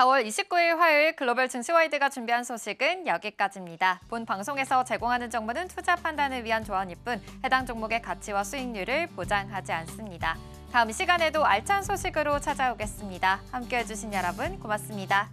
4월 29일 화요일 글로벌 증시와이드가 준비한 소식은 여기까지입니다. 본 방송에서 제공하는 정보는 투자 판단을 위한 조언일 뿐 해당 종목의 가치와 수익률을 보장하지 않습니다. 다음 시간에도 알찬 소식으로 찾아오겠습니다. 함께해 주신 여러분 고맙습니다.